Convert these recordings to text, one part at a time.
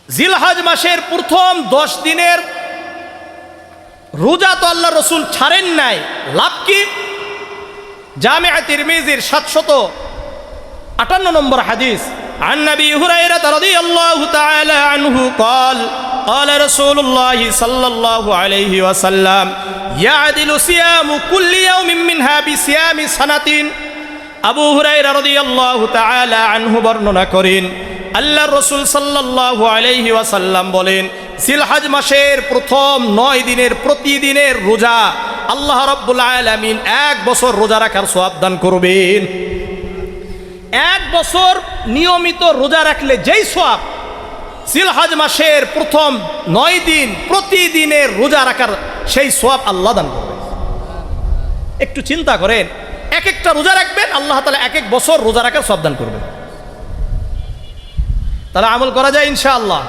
জিলহজ মাসের প্রথম 10 দিনের রোজা তো আল্লাহ রসুল ছাড়েন নাই, লাভ কি? জামিআ তিরমিজির 758 নম্বর হাদিস, عن أبي هريرة رضي الله تعالى عنه قال قال رسول الله صلى الله عليه وسلم يعدل صيام كل يوم منها بصيام سنة। আবু হুরায়রা রাদিয়াল্লাহু তাআলা আনহু বর্ণনা করেন, আল্লাহর রাসূল সাল্লাল্লাহু আলাইহি ওয়াসাল্লাম বলেন, জিলহজ মাসের প্রথম 9 দিনের প্রতিদিনের রোজা আল্লাহ রাব্বুল আলামিন 1 বছর রোজা রাখার সওয়াব দান করবেন। 1 বছর নিয়মিত রোজা রাখলে যেই সওয়াব, জিলহজ মাসের প্রথম 9 দিন প্রতিদিনের রোজা রাখার সেই সওয়াব আল্লাহ দান করবেন। একটু চিন্তা করেন, এক একটা রোজা রাখবেন, আল্লাহ তাআলা 1 বছর রোজা রাখার সওয়াব দান করবেন। তাহলে আমল করা যায় ইনশাআল্লাহ।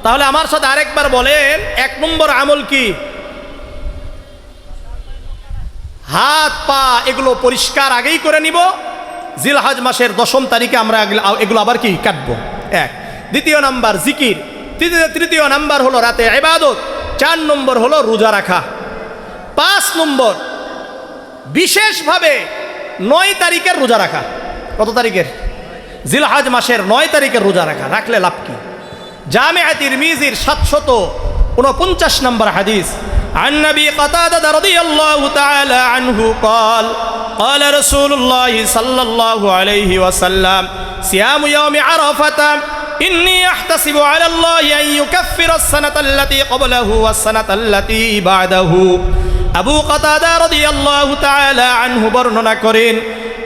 তাহলে আমার সাথে আরেকবার বলেন, 1 নম্বর আমল কি? হাত পা এগুলো পরিষ্কার আগেই করে নিব। জিলহজ মাসের 10ম তারিখে আমরা এগুলো আবার কি কাটবো। 1। দ্বিতীয় নাম্বার জিকির। তৃতীয় নাম্বার হলো রাতে ইবাদত। 4 নম্বর হলো রোজা রাখা। 5 নম্বর বিশেষভাবে 9 তারিখের রোজা রাখা। কত তারিখের? জিলহজ মাসের 9 তারিখের রোজা রাখা। রাখলে লাভ কি? জামিআ তিরমিজির 749 নম্বর হাদিস, عن أبي قتادة رضي الله تعالى عنه قال قال رسول الله صلى الله عليه وسلم صيام يوم عرفة إني أحتسب على الله أن يكفر السنة التي قبله والسنة التي بعده। আবু কাতাদা রাদিয়াল্লাহু তাআলা আনহু বর্ণনা করেন,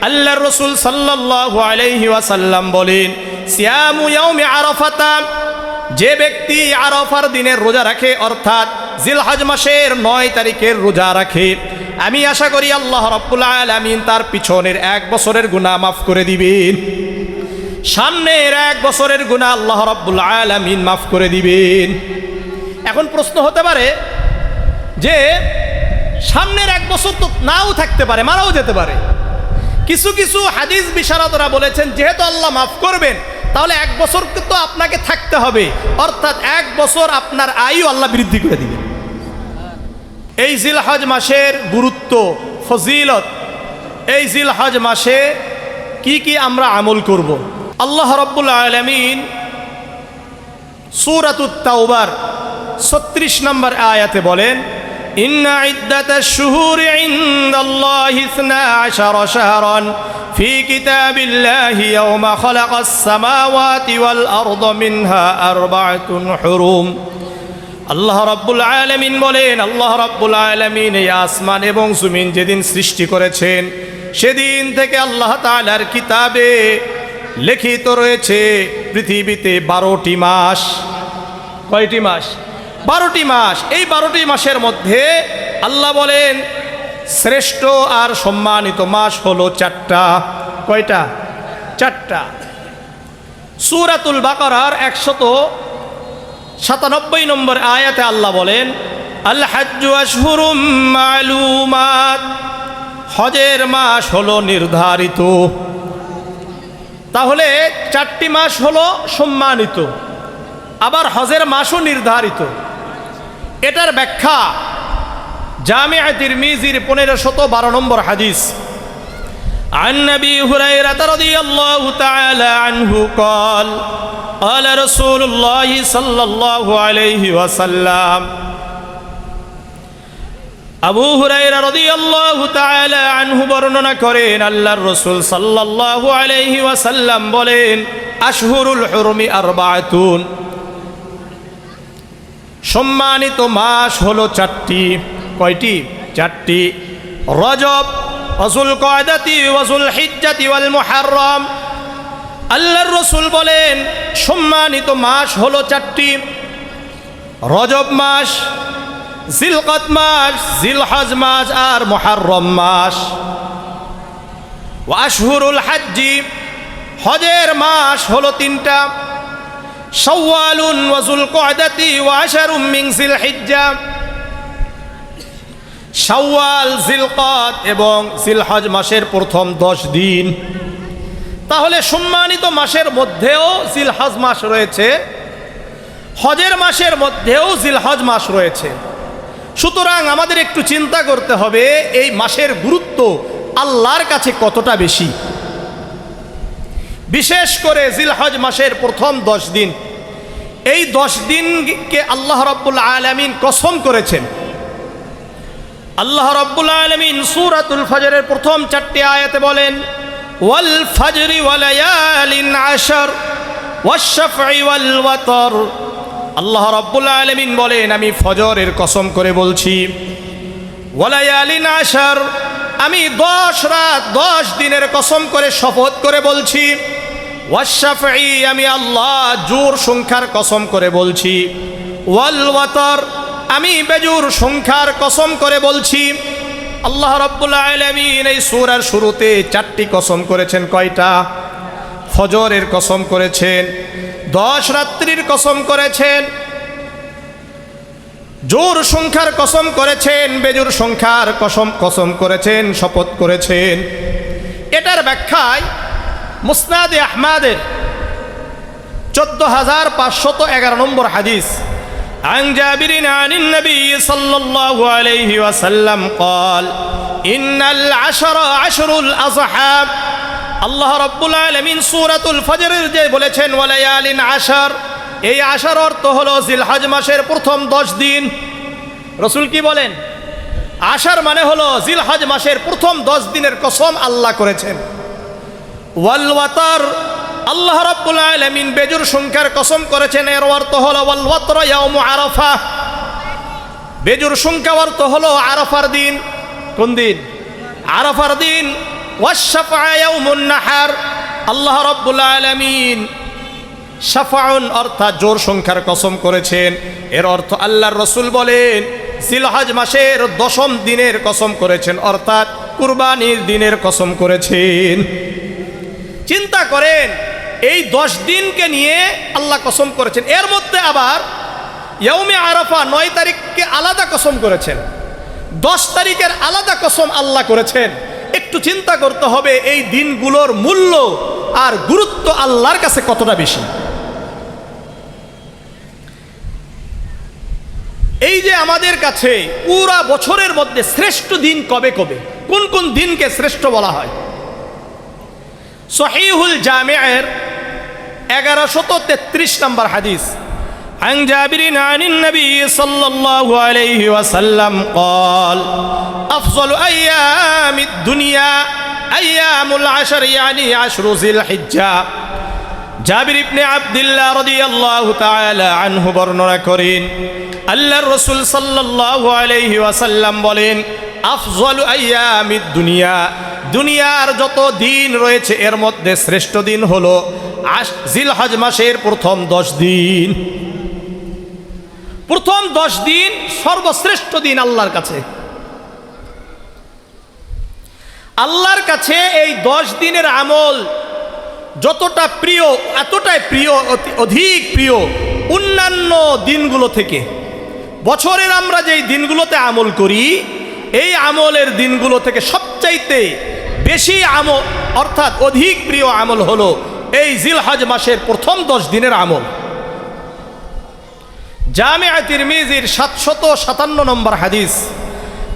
আল্লাহর রাসূল সাল্লাল্লাহু আলাইহি ওয়াসাল্লাম বলেন, সিয়ামু ইয়াউমি আরাফাতা, যে ব্যক্তি আরাফার দিনের রোজা রাখে, অর্থাৎ জিলহজ মাসের 9 তারিখের রোজা রাখে, আমি আশা করি আল্লাহ রাব্বুল আলামিন তার পিছনের 1 বছরের গুনাহ মাফ করে দিবেন। সামনের 1 বছরের গুনাহ আল্লাহ রাব্বুল আলামিন মাফ করে দিবেন। এখন প্রশ্ন হতে পারে যে সামনের 1 বছর তো নাও থাকতে পারে, মারাও যেতে পারে। কিছু কিছু হাদিস বিশারদরা বলেছেন, যেহেতু আল্লাহ মাফ করবেন, তাহলে 1 বছর তো আপনাকে থাকতে হবে, অর্থাৎ 1 বছর আপনার আয়ু আল্লাহ বৃদ্ধি করে দিবেন। এই জিলহজ মাসের গুরুত্ব, ফজিলত, এই জিলহজ মাসে কি কি আমরা আমল করব। আল্লাহ রাব্বুল আলামিন সূরাতুত তাওবার 36 নম্বর আয়াতে বলেন, ইন্না ইদ্দাতাশ শুহুরি ইনদাল্লাহি 12 শাহরান ফি কিতাবিল্লাহি ইয়াওমা খালাকাস সামাওয়াতি ওয়াল আরদা মিনহা আরবাআতুন হুরুম। আল্লাহ রাব্বুল আলামিন বলেন, আল্লাহ রাব্বুল আলামিন এই আসমান এবং জমিন যেদিন সৃষ্টি করেছেন, সেদিন থেকে আল্লাহ তাআলার কিতাবে লিখিত রয়েছে পৃথিবীতে 12টি মাস। কয়টি মাস? 12টি মাস। এই 12টি মাসের মধ্যে আল্লাহ বলেন শ্রেষ্ঠ আর সম্মানিত মাস হলো 4টা। কয়টা? 4টা। সূরাতুল বাকারার 197 নম্বর আয়াতে আল্লাহ বলেন, আল হাজ্জু আশহুরুম মালুমাত, হজের মাস হলো নির্ধারিত। তাহলে 4টি মাস হলো সম্মানিত, আবার হজের মাসও নির্ধারিত। এটার ব্যাখ্যা জামিআ তিরমিজির 1512 নম্বর হাদিস, عن أبي هريرة رضي الله تعالى عنه قال قال رسول الله صلى الله عليه وسلم। আবু হুরায়রা রাদিয়াল্লাহু তাআলা আনহু বর্ণনা করেন, আল্লাহর রাসূল সাল্লাল্লাহু আলাইহি ওয়াসাল্লাম বলেন, আশহুরুল হুরুমি আরবাআতুন, সম্মানিত মাস হলো 4টি। কয়টি? 4টি। রজব, ওয়াজুল কয়দাতি, ওয়াজুল হিজ্জাতি ওয়াল মুহাররম। আল্লাহর রাসূল বলেন সম্মানিত মাস হলো 4টি। রজব মাস, জিলকদ মাস, জিলহজ মাস আর মুহাররম মাস। ওয়া আশহুরুল হজ্জি, হজের মাস হলো 3টা, শাওয়ালুন ওয়া যুলকআদাতি ওয়া আশারুম মিন জিলহিজ্জা। শাওয়াল, জিলকদ এবং জিলহজ মাসের প্রথম 10 দিন। তাহলে সম্মানিত মাসের মধ্যেও জিলহজ মাস রয়েছে, হজের মাসের মধ্যেও জিলহজ মাস রয়েছে। সুতরাং আমাদের একটু চিন্তা করতে হবে এই মাসের গুরুত্ব আল্লাহর কাছে কতটা বেশি। বিশেষ করে জিলহজ মাসের প্রথম 10 দিন, এই 10 দিনকে আল্লাহ রাব্বুল আলামিন কসম করেছেন। আল্লাহ রাব্বুল আলামিন সূরাতুল ফজরের প্রথম 4টি আয়াতে বলেন, ওয়াল ফজরি ওয়া লায়ালিন আশর ওয়াশ শাফঈ ওয়াল ওয়াতর। আল্লাহ রাব্বুল আলামিন বলেন, আমি ফজরের কসম করে বলছি, ওয়া লায়ালিন আশর, আমি 10 রাত 10 দিনের কসম করে শপথ করে বলছি, ওয়াশ শাফঈ, আমি আল্লাহ জোর সংখ্যার কসম করে বলছি, ওয়াল ওয়াতর, আমি বেজুর সংখ্যার কসম করে বলছি। আল্লাহ রাব্বুল আলামিন এই সূরার শুরুতে 4টি কসম করেছেন। কয়টা? ফজরের কসম করেছেন, 10 রাত্রির কসম করেছেন, জোর সংখ্যার কসম করেছেন, বেজুর সংখ্যার কসম করেছেন, শপথ করেছেন। এটার ব্যাখ্যায় মুসনাদে আহমদের 14511 নম্বর হাদিস, عن جابر عن النبي صلى الله عليه وسلم قال إن العشر عشر الأضحى। আল্লাহ রাব্বুল আলামিন সূরাতুল ফজরের যে বলেছেন ওয়ালায়ালিন আশর, এই আশর অর্থ হলো জিলহজ মাসের প্রথম 10 দিন। রাসূল কি বলেন? আশর মানে হলো জিলহজ মাসের প্রথম 10 দিনের কসম আল্লাহ করেছেন। ওয়াল ওয়াতর, আল্লাহ রাব্বুল আলামিন বেজুর সংখ্যার কসম করেছেন। এর অর্থ হলো ওয়াল ওয়াতর ইয়াউমু আরাফা, বেজুর সংখ্যা অর্থ হলো আরাফার দিন। কোন দিন? আরাফার দিন। ওয়াশ শাফআ ইয়াউমুন নাহার, আল্লাহ রাব্বুল আলামিন শাফাউন অর্থাৎ জোর সংখ্যার কসম করেছেন। এর অর্থ আল্লাহর রাসূল বলেন জিলহজ মাসের 10ম দিনের কসম করেছেন, অর্থাৎ কুরবানির দিনের কসম করেছেন। চিন্তা করেন, এই 10 দিনকে নিয়ে আল্লাহ কসম করেছেন। এর মধ্যে আবার ইয়াউমে আরাফা 9 তারিখকে আলাদা কসম করেছেন, 10 তারিখের আলাদা কসম আল্লাহ করেছেন। একটু চিন্তা করতে হবে এই দিনগুলোর মূল্য আর গুরুত্ব আল্লাহর কাছে কতটা বেশি। এই যে আমাদের কাছে পুরা বছরের মধ্যে শ্রেষ্ঠ দিন কবে কবে, কোন কোন দিনকে শ্রেষ্ঠ বলা হয়? সহিহুল জামিয়ের 1133 নম্বর হাদিস, عن جابر عن النبي صلى الله عليه وسلم قال أفضل أيام الدنيا أيام العشر يعني عشر ذي الحجة। জাবির ইবনে আব্দুল্লাহ রাদিয়াল্লাহু তাআলা আনহু বর্ণনা করেন, আল্লাহর রাসূল সাল্লাল্লাহু আলাইহি ওয়াসাল্লাম বলেন, আফজালু আইয়ামিদ দুনিয়া, দুনিয়ার যত দিন রয়েছে এর মধ্যে শ্রেষ্ঠ দিন হলো জিলহজ মাসের প্রথম 10 দিন। প্রথম 10 দিন সর্বশ্রেষ্ঠ দিন আল্লাহর কাছে। আল্লাহর কাছে এই 10 দিনের আমল যতটা প্রিয়, এতটাই প্রিয়, অধিক প্রিয় অন্যান্য দিনগুলো থেকে। বছরের আমরা যেই দিনগুলোতে আমল করি, এই আমলের দিনগুলো থেকে সবচাইতে বেশি আমল অর্থাৎ অধিক প্রিয় আমল হলো এই জিলহজ মাসের প্রথম 10 দিনের আমল। জামিআ তিরমিজির 757 নম্বর হাদিস,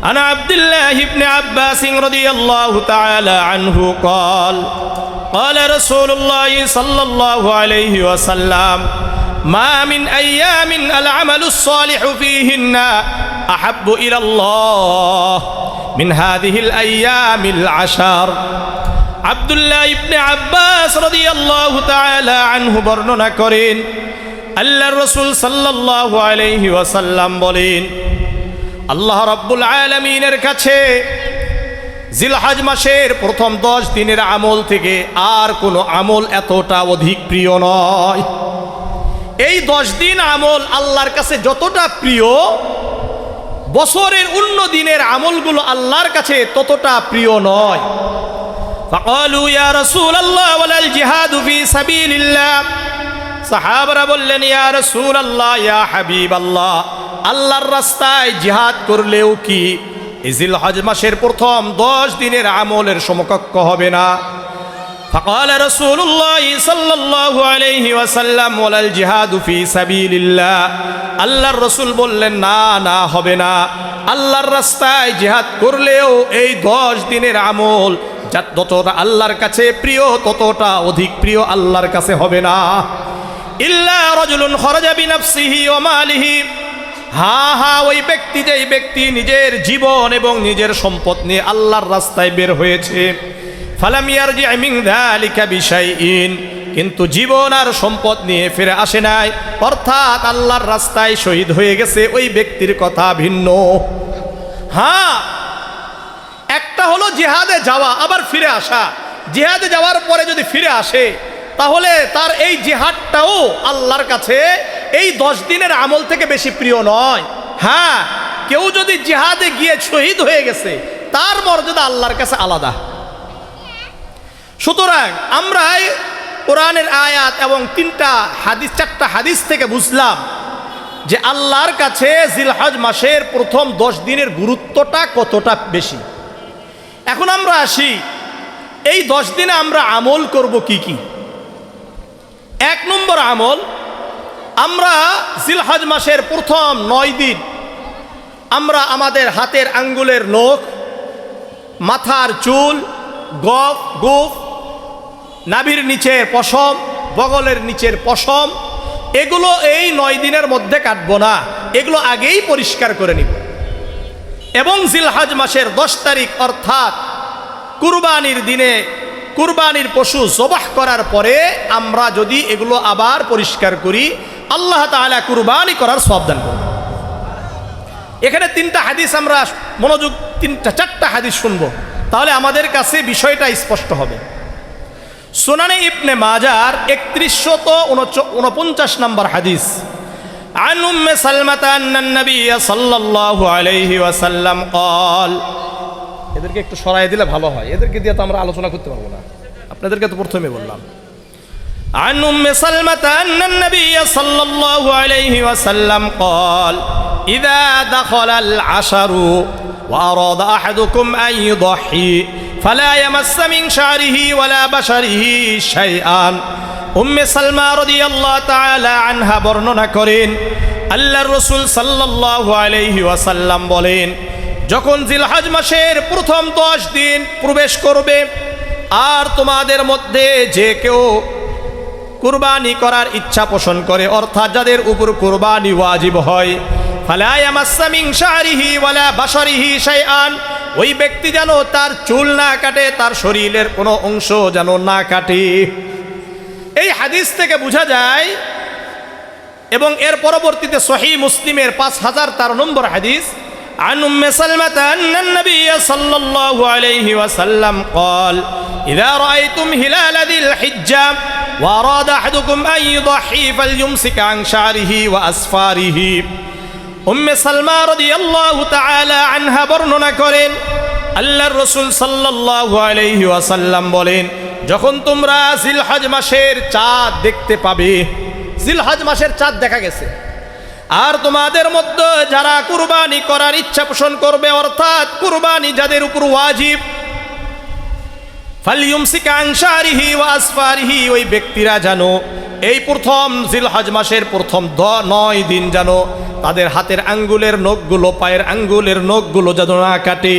আনা আব্দুল্লাহ ইবনে আব্বাস রাদিয়াল্লাহু তাআলা আনহু قال قال رسول الله صلى الله عليه وسلم ما من أيام العمل الصالح فيهن أحب إلى الله من هذه الأيام العشر। আব্দুল্লাহ ইবনে আব্বাস রাদিয়াল্লাহু তাআলা আনহু বর্ণনা করেন, আল্লাহর রাসূল সাল্লাল্লাহু আলাইহি ওয়াসাল্লাম বলেন, আল্লাহ রাব্বুল আলামিনের কাছে জিলহজ মাসের প্রথম 10 দিনের আমল থেকে আর কোনো আমল এতটা অধিক প্রিয় নয়। এই 10 দিন আমল আল্লাহর কাছে যতটা প্রিয়, বছরের অন্য দিনের আমলগুলো আল্লাহর কাছে ততটা প্রিয় নয়। ফাকালু ইয়া রাসূলুল্লাহ ওয়ালাল জিহাদু ফি সাবিলিল্লাহ, সাহাবারা বললেন, ইয়া রাসূলুল্লাহ, ইয়া হাবিবাল্লাহ, আল্লাহর রাস্তায় জিহাদ করলেও কি জিলহজ মাসের প্রথম 10 দিনের আমলের সমকক্ষ হবে না? فقال رسول الله صلى الله عليه وسلم ولا الجهاد في سبيل الله আল্লাহর রাসূল বললেন না না হবে না আল্লাহর রাস্তায় জিহাদ করলেও এই 10 দিনের আমল যতটা আল্লাহর কাছে প্রিয় ততটা অধিক প্রিয় আল্লাহর কাছে হবে না ইল্লা রাজুলুন খরাজা বিনাফসিহি ওয়া মালিহি ওই ব্যক্তি যেই ব্যক্তি নিজের জীবন এবং নিজের সম্পদ নিয়ে আল্লাহর রাস্তায় বের হয়েছে ফালাম ইয়ারজি মিন যালিকা বিশাইইন কিন্তু জীবন আর সম্পদ নিয়ে ফিরে আসে নাই অর্থাৎ আল্লাহর রাস্তায় শহীদ হয়ে গেছে ওই ব্যক্তির কথা ভিন্ন একটা হলো জিহাদে যাওয়া আবার ফিরে আসা জিহাদে যাওয়ার পরে যদি ফিরে আসে তাহলে তার এই জিহাদটাও আল্লাহর কাছে এই 10 দিনের আমল থেকে বেশি প্রিয় নয় কেউ যদি জিহাদে গিয়ে শহীদ হয়ে গেছে তার মর্যাদা আল্লাহর কাছে আলাদা সুতরাং আমরা কোরআনের আয়াত এবং 4টা হাদিস থেকে বুঝলাম যে আল্লাহর কাছে জিলহজ মাসের প্রথম 10 দিনের গুরুত্বটা কতটা বেশি এখন আমরা আসি এই 10 দিনে আমরা আমল করব কি কি 1 নম্বর আমল আমরা জিলহজ মাসের প্রথম 9 দিন আমরা আমাদের হাতের আঙ্গুলের নখ মাথার চুল গোঁফ নাভির নিচের পশম বগলের নিচের পশম এগুলো এই 9 দিনের মধ্যে কাটবো না এগুলো আগেই পরিষ্কার করে নিব এবং জিলহজ মাসের 10 তারিখ অর্থাৎ কুরবানির দিনে কুরবানির পশু জবাহ করার পরে আমরা যদি এগুলো আবার পরিষ্কার করি আল্লাহ তাআলা কুরবানি করার সওয়াব দান করবেন এখানে 3টা হাদিস আমরা মনোযোগ 4টা হাদিস শুনবো তাহলে আমাদের কাছে বিষয়টা স্পষ্ট হবে সুনানে ইবনে মাজার 3149 নম্বর হাদিস عن أم سلمة أن النبي صلى الله عليه وسلم قال এদেরকে একটু সরাই দিলে ভালো হয় এদেরকে দিয়ে তো আমরা আলোচনা করতে পারবো না আপনাদেরকে তো প্রথমে বললাম عن أم سلمة أن النبي صلى الله عليه وسلم قال إذا دخل العشر وأراد أحدكم أن يضحي فلا يمس من شعره ولا بشره شيئا উম্মে সালমা রাদিয়াল্লাহু তাআলা আনহা বর্ণনা করেন আল্লাহর রাসূল সাল্লাল্লাহু আলাইহি ওয়াসাল্লাম বলেন যখন জিলহজ মাসের প্রথম 10 দিন প্রবেশ করবে আর তোমাদের মধ্যে যে কেউ কুরবানি করার ইচ্ছা পোষণ করে অর্থাৎ যাদের উপর কুরবানি ওয়াজিব হয় ফালা ইয়ামাসসা মিন শা'রিহি ওয়ালা বাশারিহি শাইআন ওই ব্যক্তি যেন তার চুল না কাটে তার শরীরের কোনো অংশ যেন না কাটে এই হাদিস থেকে বোঝা যায় এবং এর পরবর্তীতে সহিহ মুসলিমের 5013 নম্বর হাদিস عن أم سلمة أن النبي صلى الله عليه وسلم قال إذا رأيتم هلال ذي الحجة وأراد أحدكم أن يضحي فليمسك عن شعره وأسفاره أم سلمة رضي الله تعالى عنها বর্ণনা করেন আল্লাহর রাসূল সাল্লাল্লাহু আলাইহি ওয়াসাল্লাম বলেন যখন তোমরা জিলহজ মাসের চাঁদ দেখতে পাবে জিলহজ মাসের চাঁদ দেখা গেছে আর তোমাদের মধ্যে যারা কুরবানি করার ইচ্ছা পোষণ করবে অর্থাৎ কুরবানি যাদের উপর ওয়াজিব ফালইউমসিক আন শারিহি ওয়া আসফারিহি ওই ব্যক্তিরা জানো এই প্রথম জিলহজ মাসের প্রথম 9 দিন জানো তাদের হাতের আঙ্গুলের নখগুলো পায়ের আঙ্গুলের নখগুলো যেন না কাটে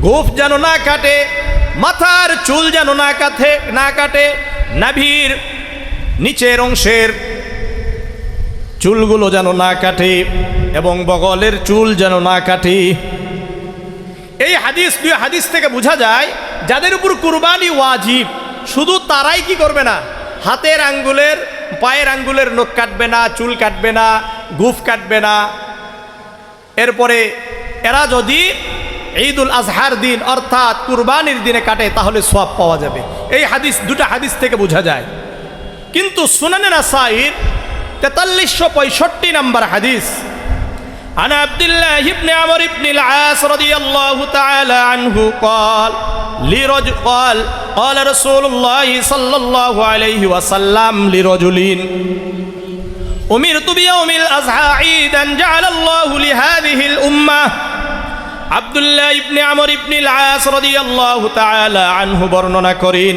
গোঁফ যেন না কাটে মাথার চুল যেন না কাটে নাভির নিচের অংশের চুলগুলো যেন না কাটে এবং বগলের চুল যেন না কাটে এই দুই হাদিস থেকে বোঝা যায় যাদের উপর কুরবানি ওয়াজিব শুধু তারাই কি করবে না হাতের আঙ্গুলের পায়ের আঙ্গুলের নখ কাটবে না চুল কাটবে না গোঁফ কাটবে না এরপরে এরা যদি ঈদুল আজহার দিন অর্থাৎ কুরবানির দিনে কাটে তাহলে সওয়াব পাওয়া যাবে এই দুটা হাদিস থেকে বোঝা যায় কিন্তু সুনানে নাসাঈর 4365 নম্বর হাদিস عن عبد الله بن عمرو بن العاص رضي الله تعالى عنه قال رسول الله صلى الله عليه وسلم لرجلين أمرت بيوم الأضحى عيدا جعل الله لهذه الأمة আব্দুল্লাহ ইবনে আমর ইবনে আল আস রাদিয়াল্লাহু তাআলা আনহু বর্ণনা করেন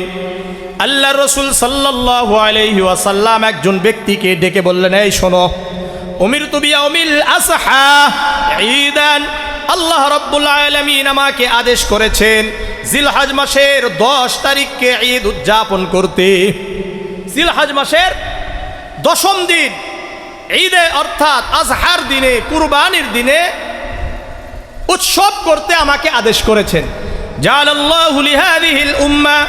আল্লাহ রসুল সাল্লাল্লাহু আলাইহি ওয়াসাল্লাম একজন ব্যক্তিকে ডেকে বললেন, এই শোনো, উমিরতু বিয়াউমিল আসহা ঈদান, আল্লাহ রাব্বুল আলামিন আমাকে আদেশ করেছেন জিলহজ মাসের 10 তারিখকে ঈদ উদযাপন করতে। জিলহজ মাসের 10ম দিন ঈদে অর্থাৎ আজহার দিনে, কুরবানির দিনে উৎসব করতে আমাকে আদেশ করেছেন। জাআলাল্লাহু লিহাযিহিল উম্মাহ,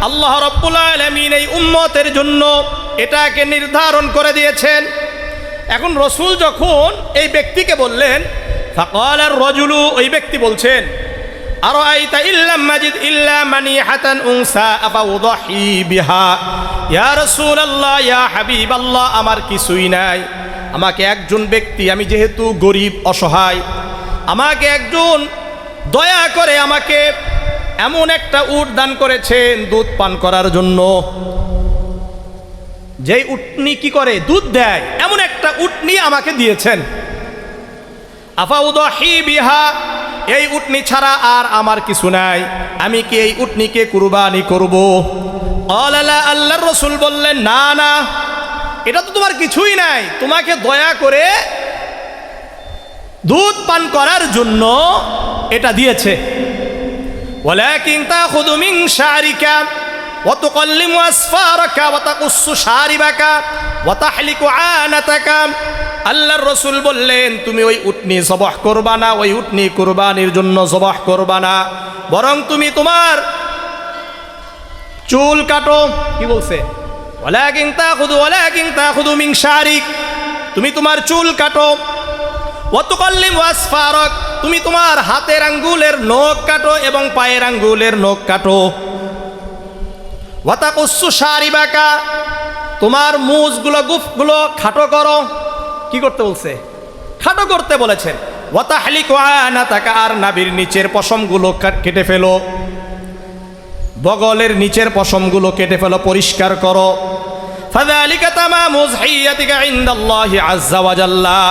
আল্লাহ রাব্বুল আলামিন এই উম্মতের জন্য এটাকে নির্ধারণ করে দিয়েছেন। এখন রসুল যখন এই ব্যক্তিকে বললেন, ফাকাল আর রাজুলু, ওই ব্যক্তি বলছেন, আরাআইতা ইল্লাম মাজিদ ইল্লা মানিহাতান উনসা আফা উযহি বিহা, ইয়া রাসূলুল্লাহ ইয়া হাবিবাল্লাহ, আমার কিছুই নাই, আমাকে একজন ব্যক্তি, আমি যেহেতু গরিব অসহায়, আমাকে একজন দয়া করে আমাকে এমন একটা উট দান করেছেন দুধ পান করার জন্য, যেই উটনি কি করে, দুধ দেয়, এমন একটা উটনি আমাকে দিয়েছেন। আফা উযহি বিহা, এই উটনি ছাড়া আর আমার কিছু নাই, আমি কি এই উটনিকে কুরবানি করব? আল্লাহ আল্লাহর রাসূল বললেন, না না, এটা তো তোমার কিছুই নাই, তোমাকে দয়া করে দুধ পান করার জন্য এটা দিয়েছে। ওয়ালাকিন তাখুযু মিন শারিকা ওয়া তুকাল্লিমু আসফারাকা ওয়া তাকুসসু শারিবাকা ওয়া তাহলিকু আনাতাকা, আল্লাহর রাসূল বললেন, তুমি ওই উটনি জবাহ করবা না, ওই উটনি কুরবানির জন্য জবাহ করবা না, বরং তুমি তোমার চুল কাটো। কি বলছে? ওয়ালাকিন তাখুযু মিন শারিক, তুমি তোমার চুল কাটো, ওয়া তুকাল্লিমু আসফারাক, তুমি তোমার হাতের আঙ্গুলের নখ কাটো এবং পায়ের আঙ্গুলের নখ কাটো, ওয়া তাকুসসু শারিবাকা, তোমার মুজগুলো গুফগুলো খাটো করো। কি করতে বলছে? খাটো করতে বলেছেন। ওয়া তাহলিকু আনাতাকা, আর নাভির নিচের পশমগুলো কেটে ফেলো, বগলের নিচের পশমগুলো কেটে ফেলো, পরিষ্কার করো। ফাযালিকা তামামু উযহিয়াতিকা ইনদাল্লাহি আযজা ওয়া জাল্লা,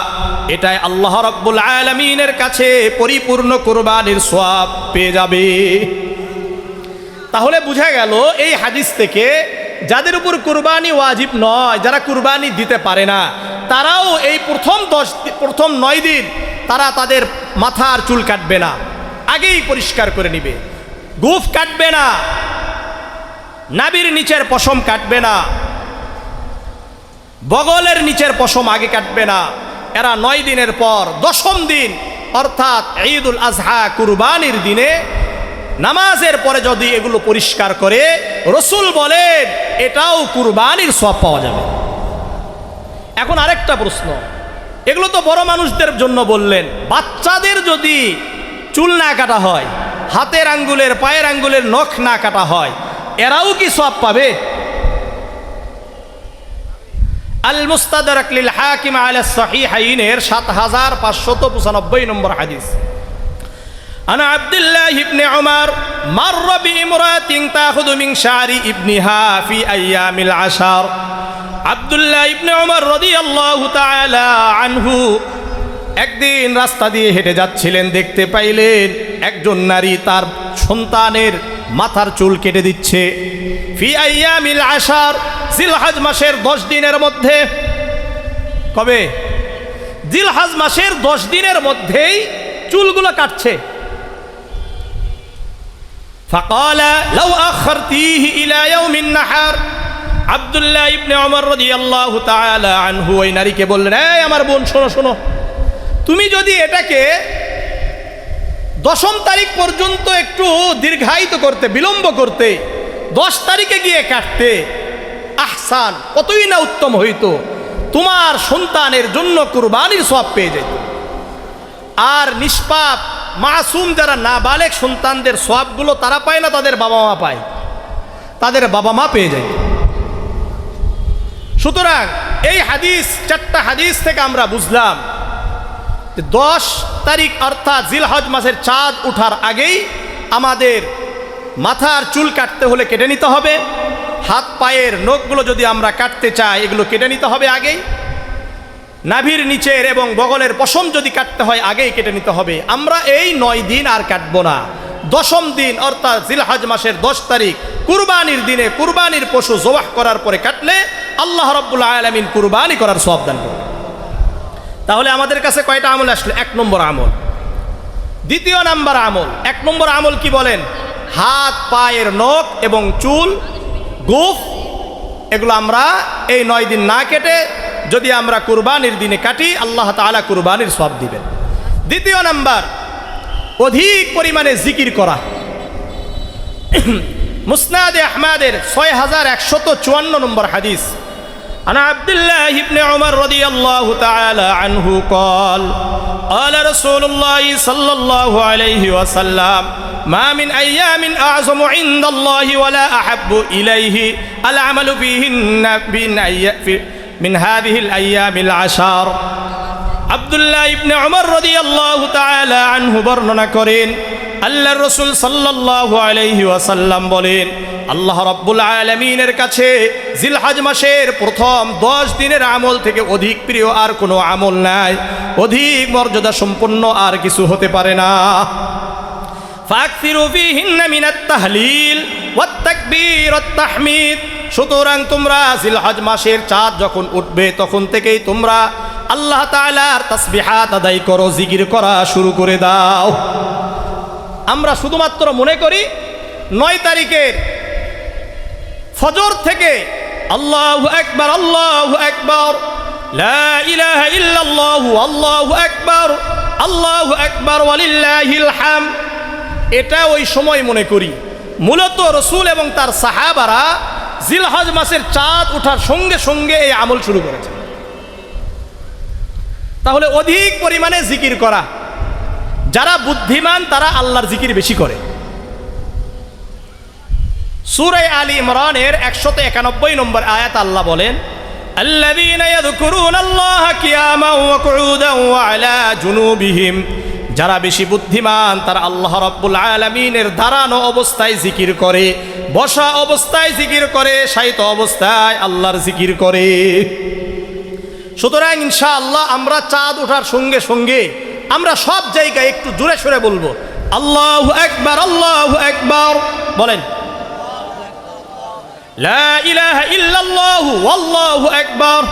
এটাই আল্লাহ রাব্বুল আলামিনের কাছে পরিপূর্ণ কুরবানির সওয়াব পেয়ে যাবে। তাহলে বোঝা গেল এই হাদিস থেকে যাদের উপর কুরবানি ওয়াজিব নয়, যারা কুরবানি দিতে পারে না, তারাও এই প্রথম 9 দিন তারা তাদের মাথার চুল কাটবে না, আগেই পরিষ্কার করে নিবে। গোঁফ কাটবে না, নাভির নিচের পশম কাটবে না, বগলের নিচের পশম আগে কাটবে না। এরা 9 দিনের পর 10ম দিন অর্থাৎ ঈদুল আজহা কুরবানির দিনে নামাজের পরে যদি এগুলো পরিষ্কার করে, রসুল বলেন এটাও কুরবানির সওয়াব পাওয়া যাবে। এখন আরেকটা প্রশ্ন, এগুলো তো বড় মানুষদের জন্য বললেন, বাচ্চাদের যদি চুল না কাটা হয়, হাতের আঙ্গুলের পায়ের আঙ্গুলের নখ না কাটা হয়, এরাও কি সওয়াব পাবে? আল মুস্তাদরাক লিল হাকিম আলা সহিহাইনের 7595 নম্বর হাদিস। আনা আব্দুল্লাহ ইবনে উমর মারর বিইমরাতিন তাখুযু মিন শারি ইবনিহা ফি আইয়ামিল আশার। আব্দুল্লাহ ইবনে উমর রাদিয়াল্লাহু তাআলা আনহু একদিন রাস্তা দিয়ে হেঁটে যাচ্ছিলেন, দেখতে পাইলেন একজন নারী তার সন্তানের মাথার চুল কেটে দিচ্ছে। ফি আইয়ামিল আশার, জিলহজ মাসের 10 দিনের মধ্যে। কবে? জিলহজ মাসের 10 দিনের মধ্যেই চুলগুলো কাটছে। ফাকালা লাউ আখরতিহি ইলা ইয়াউমিন নাহার, আব্দুল্লাহ ইবনে উমর রাদিয়াল্লাহু তাআলা আনহু ওই নারীকে বললেন, এই আমার বোন, শোনো শোনো, তুমি যদি এটাকে 10ম তারিখ পর্যন্ত একটু দীর্ঘায়িত করতে, বিলম্ব করতে, 10 তারিখে গিয়ে কাটতে, আহসান, কতই না উত্তম হইতো, তোমার সন্তানের জন্য কুরবানির সওয়াব পেয়ে যেত। আর নিষ্পাপ মাসুম যারা নাবালেগ সন্তানদের সওয়াবগুলো তারা পায় না, তাদের বাবা মা পায়, তাদের বাবা মা পেয়ে যায়। সুতরাং এই হাদিস, 4টা হাদিস থেকে আমরা বুঝলাম যে 10 তারিখ অর্থাৎ জিলহজ মাসের চাঁদ ওঠার আগেই আমাদের মাথার চুল কাটতে হলে কেটে নিতে হবে। হাত পায়ের নখগুলো যদি আমরা কাটতে চাই, এগুলো কেটে নিতে হবে আগেই। নাভির নিচের এবং বগলের পশম যদি কাটতে হয়, আগেই কেটে নিতে হবে। আমরা এই 9 দিন আর কাটবো না, দশম দিন অর্থাৎ জিলহজ মাসের 10 তারিখ কুরবানির দিনে কুরবানির পশু জবাহ করার পরে কাটলে আল্লাহ রাব্বুল আলামিন কুরবানি করার সওয়াব দান করবে। তাহলে আমাদের কাছে কয়টা আমল আসলে? 1 নম্বর আমল। দ্বিতীয় নাম্বার আমল, 1 নম্বর আমল কি বলেন? হাত পায়ের নখ এবং চুল গোঁফ এগুলো আমরা এই 9 দিন না কেটে যদি আমরা কুরবানির দিনে কাটি আল্লাহ তাআলা কুরবানির সওয়াব দিবেন। দ্বিতীয় নাম্বার, অধিক পরিমাণে জিকির করা। মুসনাদে আহমদের 6154 নম্বর হাদিস, আনা আব্দুল্লাহ ইবনে উমর রাদিয়াল্লাহু তাআলা আনহু قال قال رسول الله صلى الله عليه وسلم ما من أيام أعظم عند الله ولا أحب إليه العمل فيهن من هذه الأيام العشر। আব্দুল্লাহ ইবনে উমর রাদিয়াল্লাহু তাআলা আনহু বর্ণনা করেন, আল্লাহর রাসূল সাল্লাল্লাহু আলাইহি ওয়াসাল্লাম বলেন, আল্লাহ রাব্বুল আলামিনের কাছে জিলহজ মাসের প্রথম 10 দিনের আমল থেকে অধিক প্রিয় আর কোনো আমল নাই, অধিক মর্যাদা সম্পন্ন আর কিছু হতে পারে না। ফাকসিরু ফীহিন্না মিনাত তাহলিল ওয়াত তাকবীর ওয়াত তাহমিদ। সুতরাং তোমরা জিলহজ মাসের চাঁদ যখন উঠবে তখন থেকেই তোমরা আল্লাহ তাআলার তাসবিহাত আদায় করো, জিকির করা শুরু করে দাও। আমরা শুধুমাত্র মনে করি 9 তারিখের ফজর থেকে আল্লাহু আকবার আল্লাহু আকবার লা ইলাহা ইল্লাল্লাহু আল্লাহু আকবার ওয়ালিল্লাহিল হামদ, এটা ওই সময় মনে করি। মূলত রাসূল এবং তার সাহাবারা জিলহজ মাসের চাঁদ ওঠার সঙ্গে সঙ্গে এই আমল শুরু করেছে। তাহলে অধিক পরিমাণে জিকির করা, যারা বুদ্ধিমান তারা আল্লাহর জিকির বেশি করে। সূরা আলী ইমরানের 191 নম্বর আয়াত আল্লাহ বলেন, আল্লাযীনা ইয়াযকুরুনাল্লাহা কিয়ামান ওয়া কুউদান ওয়া আলা জুনুবিহিম। যারা বেশি বুদ্ধিমান তারা আল্লাহ রাব্বুল আলামিনের দাঁড়ানো অবস্থায় জিকির করে, বসা অবস্থায় জিকির করে, শায়িত অবস্থায় আল্লাহর জিকির করে। সুতরাং ইনশাআল্লাহ আমরা চাঁদ ওঠার সঙ্গে সঙ্গে আমরা সব জায়গায় একটু জোরে সোরে বলবো আল্লাহু আকবার আল্লাহু আকবার। বলেন লা ইলাহা ইল্লাল্লাহু আল্লাহু আকবার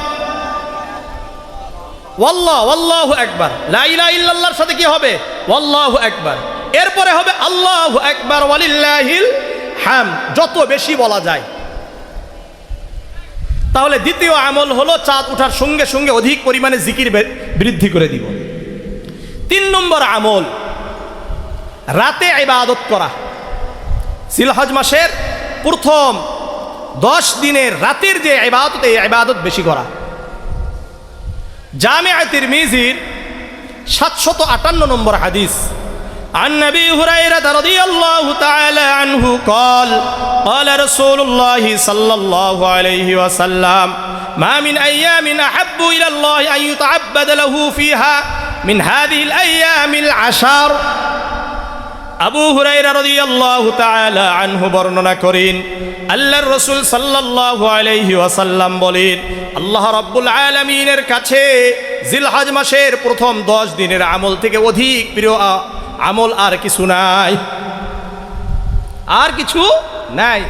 আল্লাহু আকবার। লা ইলাহা ইল্লাল্লাহর সাথে কি হবে? আল্লাহু আকবার। এরপরে হবে আল্লাহু আকবার ওয়ালিল্লাহিল হামদ, যত বেশি বলা যায়। তাহলে দ্বিতীয় আমল হলো চাঁদ ওঠার সঙ্গে সঙ্গে অধিক পরিমাণে জিকির বৃদ্ধি করে দিব। 3 নম্বর আমল, রাতে ইবাদত করা। জিলহজ মাসের প্রথম 10 দিনের রাতের যে ইবাদত, এই ইবাদত বেশি করা। জামিআ তিরমিজির 758 নম্বর হাদিস, عن أبي هريرة رضي الله تعالى عنه قال قال رسول الله صلى الله عليه وسلم ما من أيام أحب إلى الله أن يتعبد له فيها من هذه الأيام العشر। আবু হুরায়রা রাদিয়াল্লাহু তাআলা আনহু বর্ণনা করেন, আল্লাহর রাসূল সাল্লাল্লাহু আলাইহি ওয়াসাল্লাম বলেন, আল্লাহ রাব্বুল আলামিনের কাছে জিলহজ মাসের প্রথম 10 দিনের আমল থেকে অধিক প্রিয় আমল আর কিছু নাই, আর কিছু নাই।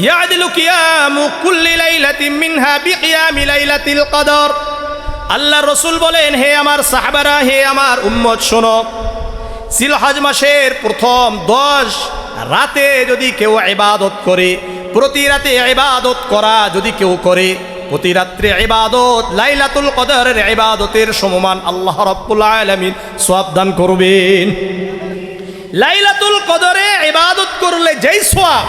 ইয়াদিলু কিয়ামু কুল্লি লাইলাতিন মিনহা বিকিয়ামি লাইলাতিল কদর। আল্লাহর রাসূল বলেন, হে আমার সাহাবারা, হে আমার উম্মত শোনো, জিলহজ মাসের প্রথম 10 রাতে যদি কেউ ইবাদত করে, প্রতি রাতে ইবাদত করা যদি কেউ করে, প্রতি রাত্রে ইবাদত লাইলাতুল কদরের ইবাদতের সমমান আল্লাহ রাব্বুল আলামিন সওয়াব দান করবেন। লাইলাতুল কদরে ইবাদত করলে যেই সওয়াব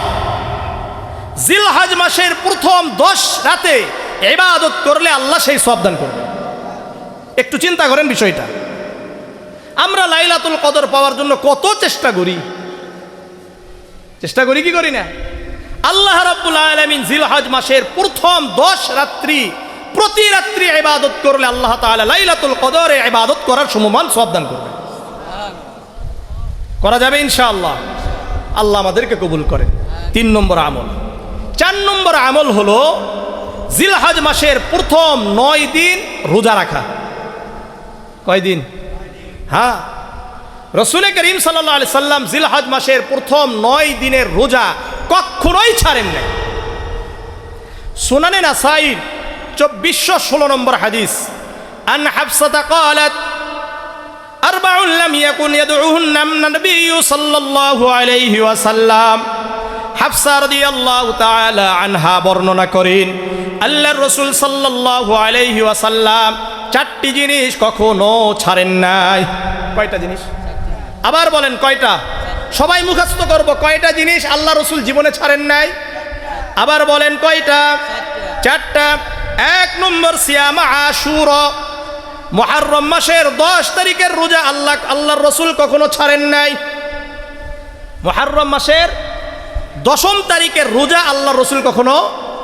জিলহজ মাসের প্রথম 10 রাতে ইবাদত করলে আল্লাহ সেই সওয়াব দান করবেন। একটু চিন্তা করেন বিষয়টা। আমরা লাইলাতুল কদর পাওয়ার জন্য কত চেষ্টা করি কি করি না? আল্লাহ রাব্বুল আলামিন জিলহজ মাসের প্রথম 10 রাত্রি প্রতি রাত্রি ইবাদত করলে আল্লাহ তাআলা লাইলাতুল কদরে ইবাদত করার সমমান সওয়াব দান করবেন। করা যাবে ইনশাআল্লাহ। আল্লাহ আমাদেরকে কবুল করেন। 3 নম্বর আমল। 4 নম্বর আমল হলো জিলহজ মাসের প্রথম 9 দিন রোজা রাখা। কয় দিন? হ্যাঁ, রসুল করিম সাল্লাল্লাহু আলাইহি সাল্লাম জিলহজ মাসের প্রথম 9 দিনের রোজা কখনোই ছাড়েন নাই। সুনানে নাসাঈর 2416 নম্বর হাদিস, আন হাফসাতা ক্বালাত আরবাউন লাম ইয়াকুন ইয়াদউহুন্না নবী সাল্লাল্লাহু আলাইহি ওয়াসাল্লাম। হাফসা রাদিয়াল্লাহু তাআলা আনহা বর্ণনা করেন, আল্লাহর রাসূল সাল্লাল্লাহু আলাইহি ওয়াসাল্লাম 4টি জিনিস কখনো ছাড়েন নাই। কয়টা জিনিস? আবার বলেন কয়টা? সবাই মুখস্থ করব। কয়টা জিনিস আল্লাহ রাসূল জীবনে ছাড়েন নাই? আবার বলেন কয়টা? 4টা। 1 নম্বর সিয়ামা আশুরা, মুহররম মাসের 10 তারিখের রোজা আল্লাহর রাসূল কখনো ছাড়েন নাই। মুহররম মাসের 10ম তারিখের রোজা আল্লাহর রাসূল কখনো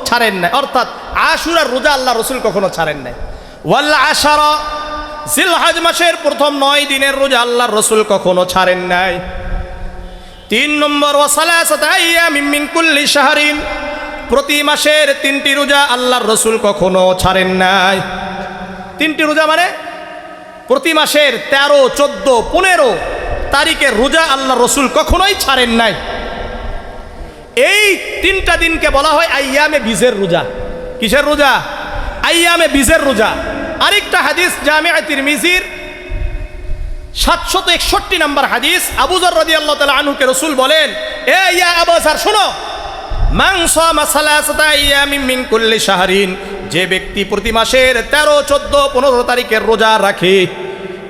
ছাড়েন নাই, অর্থাৎ আশুরার রোজা আল্লাহর রাসূল কখনো ছাড়েন নাই। ওয়াল আশারা, জিলহজ মাসের প্রথম 9 দিনের রোজা আল্লাহর রাসূল কখনো ছাড়েন নাই। 3 নম্বর ওয়া সালাসাতা আইয়ামিন মিন কুল্লি শাহরিন, প্রতি মাসের 3টি রোজা আল্লাহর রাসূল কখনো ছাড়েন নাই। 3টি রোজা মানে প্রতি মাসের 13, 14, 15 তারিখের রোজা আল্লাহর রাসূল কখনোই ছাড়েন নাই। এই 3টা দিনকে বলা হয় আইয়ামে বীজের রোজা। কিসের রোজা? আইয়ামে বীজের রোজা। আরেকটা হাদিস জামিআ তিরমিজির 761 নম্বর হাদিস, আবু যর রাদিয়াল্লাহু তাআলা আনহুকে রাসূল বলেন, এ ইয়া আবু যর শোনো, মান সামা সালাসাতা আইয়ামিন মিন কুল্লি শাহরিন, যে ব্যক্তি প্রতি মাসের 13, 14, 15 তারিখের রোজা রাখে,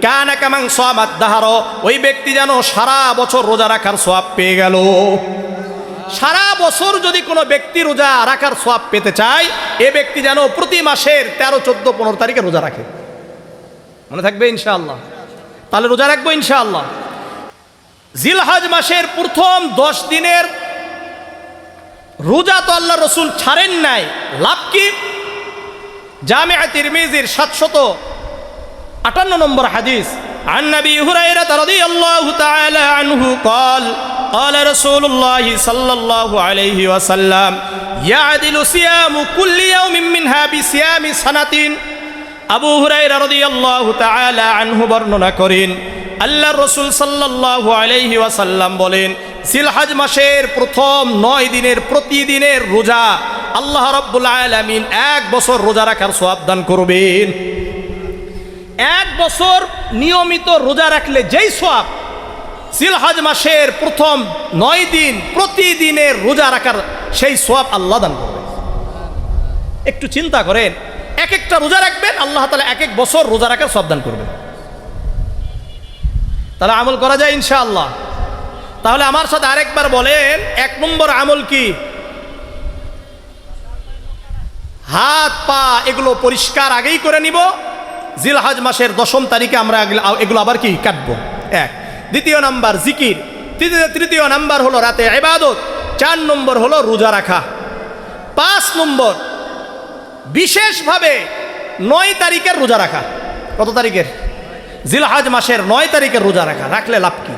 কানা কামান সামাদ দাহর, ওই ব্যক্তি যেন সারা বছর রোজা রাখার সওয়াব পেয়ে গেল। সারা বছর যদি কোনো ব্যক্তি রোজা রাখার সওয়াব পেতে চায়, এ ব্যক্তি যেন প্রতি মাসের 13, 14, 15 তারিখে রোজা রাখে। মনে থাকবে ইনশাআল্লাহ? তাহলে রোজা রাখবো ইনশাআল্লাহ। জিলহজ মাসের প্রথম 10 দিনের রোজা তো আল্লাহ রাসূল ছাড়েন নাই, লাভ কি? জামিআ তিরমিজির 758 নম্বর হাদিস, আন নবী হুরায়রা রাদিয়াল্লাহু তাআলা আনহু قال قال رسول الله صلى الله عليه وسلم يعدل صيام كل يوم منها بصيام سنة। আবু হুরায়রা রাদিয়াল্লাহু তাআলা আনহু বর্ণনা করেন, আল্লাহর রাসূল সাল্লাল্লাহু আলাইহি ওয়াসাল্লাম বলেন, জিলহজ মাসের প্রথম 9 দিনের প্রতিদিনের রোজা আল্লাহ রাব্বুল আলামিন 1 বছর রোজা রাখার সওয়াব দান করবেন। 1 বছর নিয়মিত রোজা রাখলে যেই সওয়াব, জিলহজ মাসের প্রথম 9 দিন প্রতিদিনের রোজা রাখার সেই সওয়াব আল্লাহ দান করবেন। একটু চিন্তা করেন, এক একটা রোজা রাখবেন, আল্লাহ তাআলা 1 বছর রোজা রাখার সওয়াব দান করবেন। তাহলে আমল করা যায় ইনশাআল্লাহ। তাহলে আমার সাথে আরেকবার বলেন, 1 নম্বর আমল কি? হাত পা এগুলো পরিষ্কার আগেই করে নিব। জিলহজ মাসের 10ম তারিখে আমরা এগুলো আবার কি কাটবো। 1। 2 নাম্বার জিকির। 3 নাম্বার হলো রাতে ইবাদত। 4 নম্বর হলো রোজা রাখা। 5 নম্বর বিশেষভাবে 9 তারিখের রোজা রাখা। কত তারিখের? জিলহজ মাসের 9 তারিখের রোজা রাখা। রাখলে লাভ কি?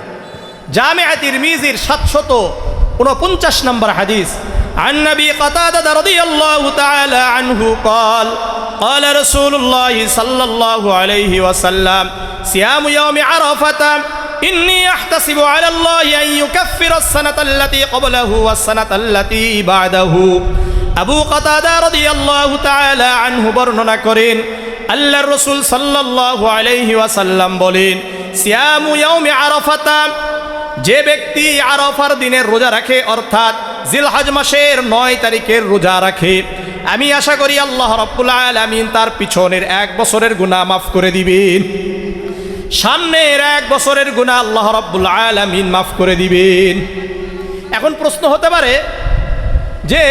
জামিআ তিরমিজির 749 নম্বর হাদিস, عن نبي قتادة رضي الله تعالى عنه قال قال رسول الله صلى الله عليه وسلم صيام يوم عرفة إني أحتسب على الله أن يكفر السنة التي قبله والسنة التي بعده। আবু কাতাদা রাদিয়াল্লাহু তাআলা আনহু বর্ণনা করেন, আল্লাহর রাসূল সাল্লাল্লাহু আলাইহি ওয়াসাল্লাম বলেন, সিয়ামু ইয়াউমি আরাফাতা, যে ব্যক্তি আরাফার দিনের রোজা রাখে, অর্থাৎ জিলহজ মাসের 9 তারিখের রোজা রাখে, আমি আশা করি আল্লাহ রাব্বুল আলামিন তার পিছনের 1 বছরের গুনাহ মাফ করে দিবেন। সামনের 1 বছরের গুনাহ আল্লাহ রাব্বুল আলামিন মাফ করে দিবেন। এখন প্রশ্ন হতে পারে যে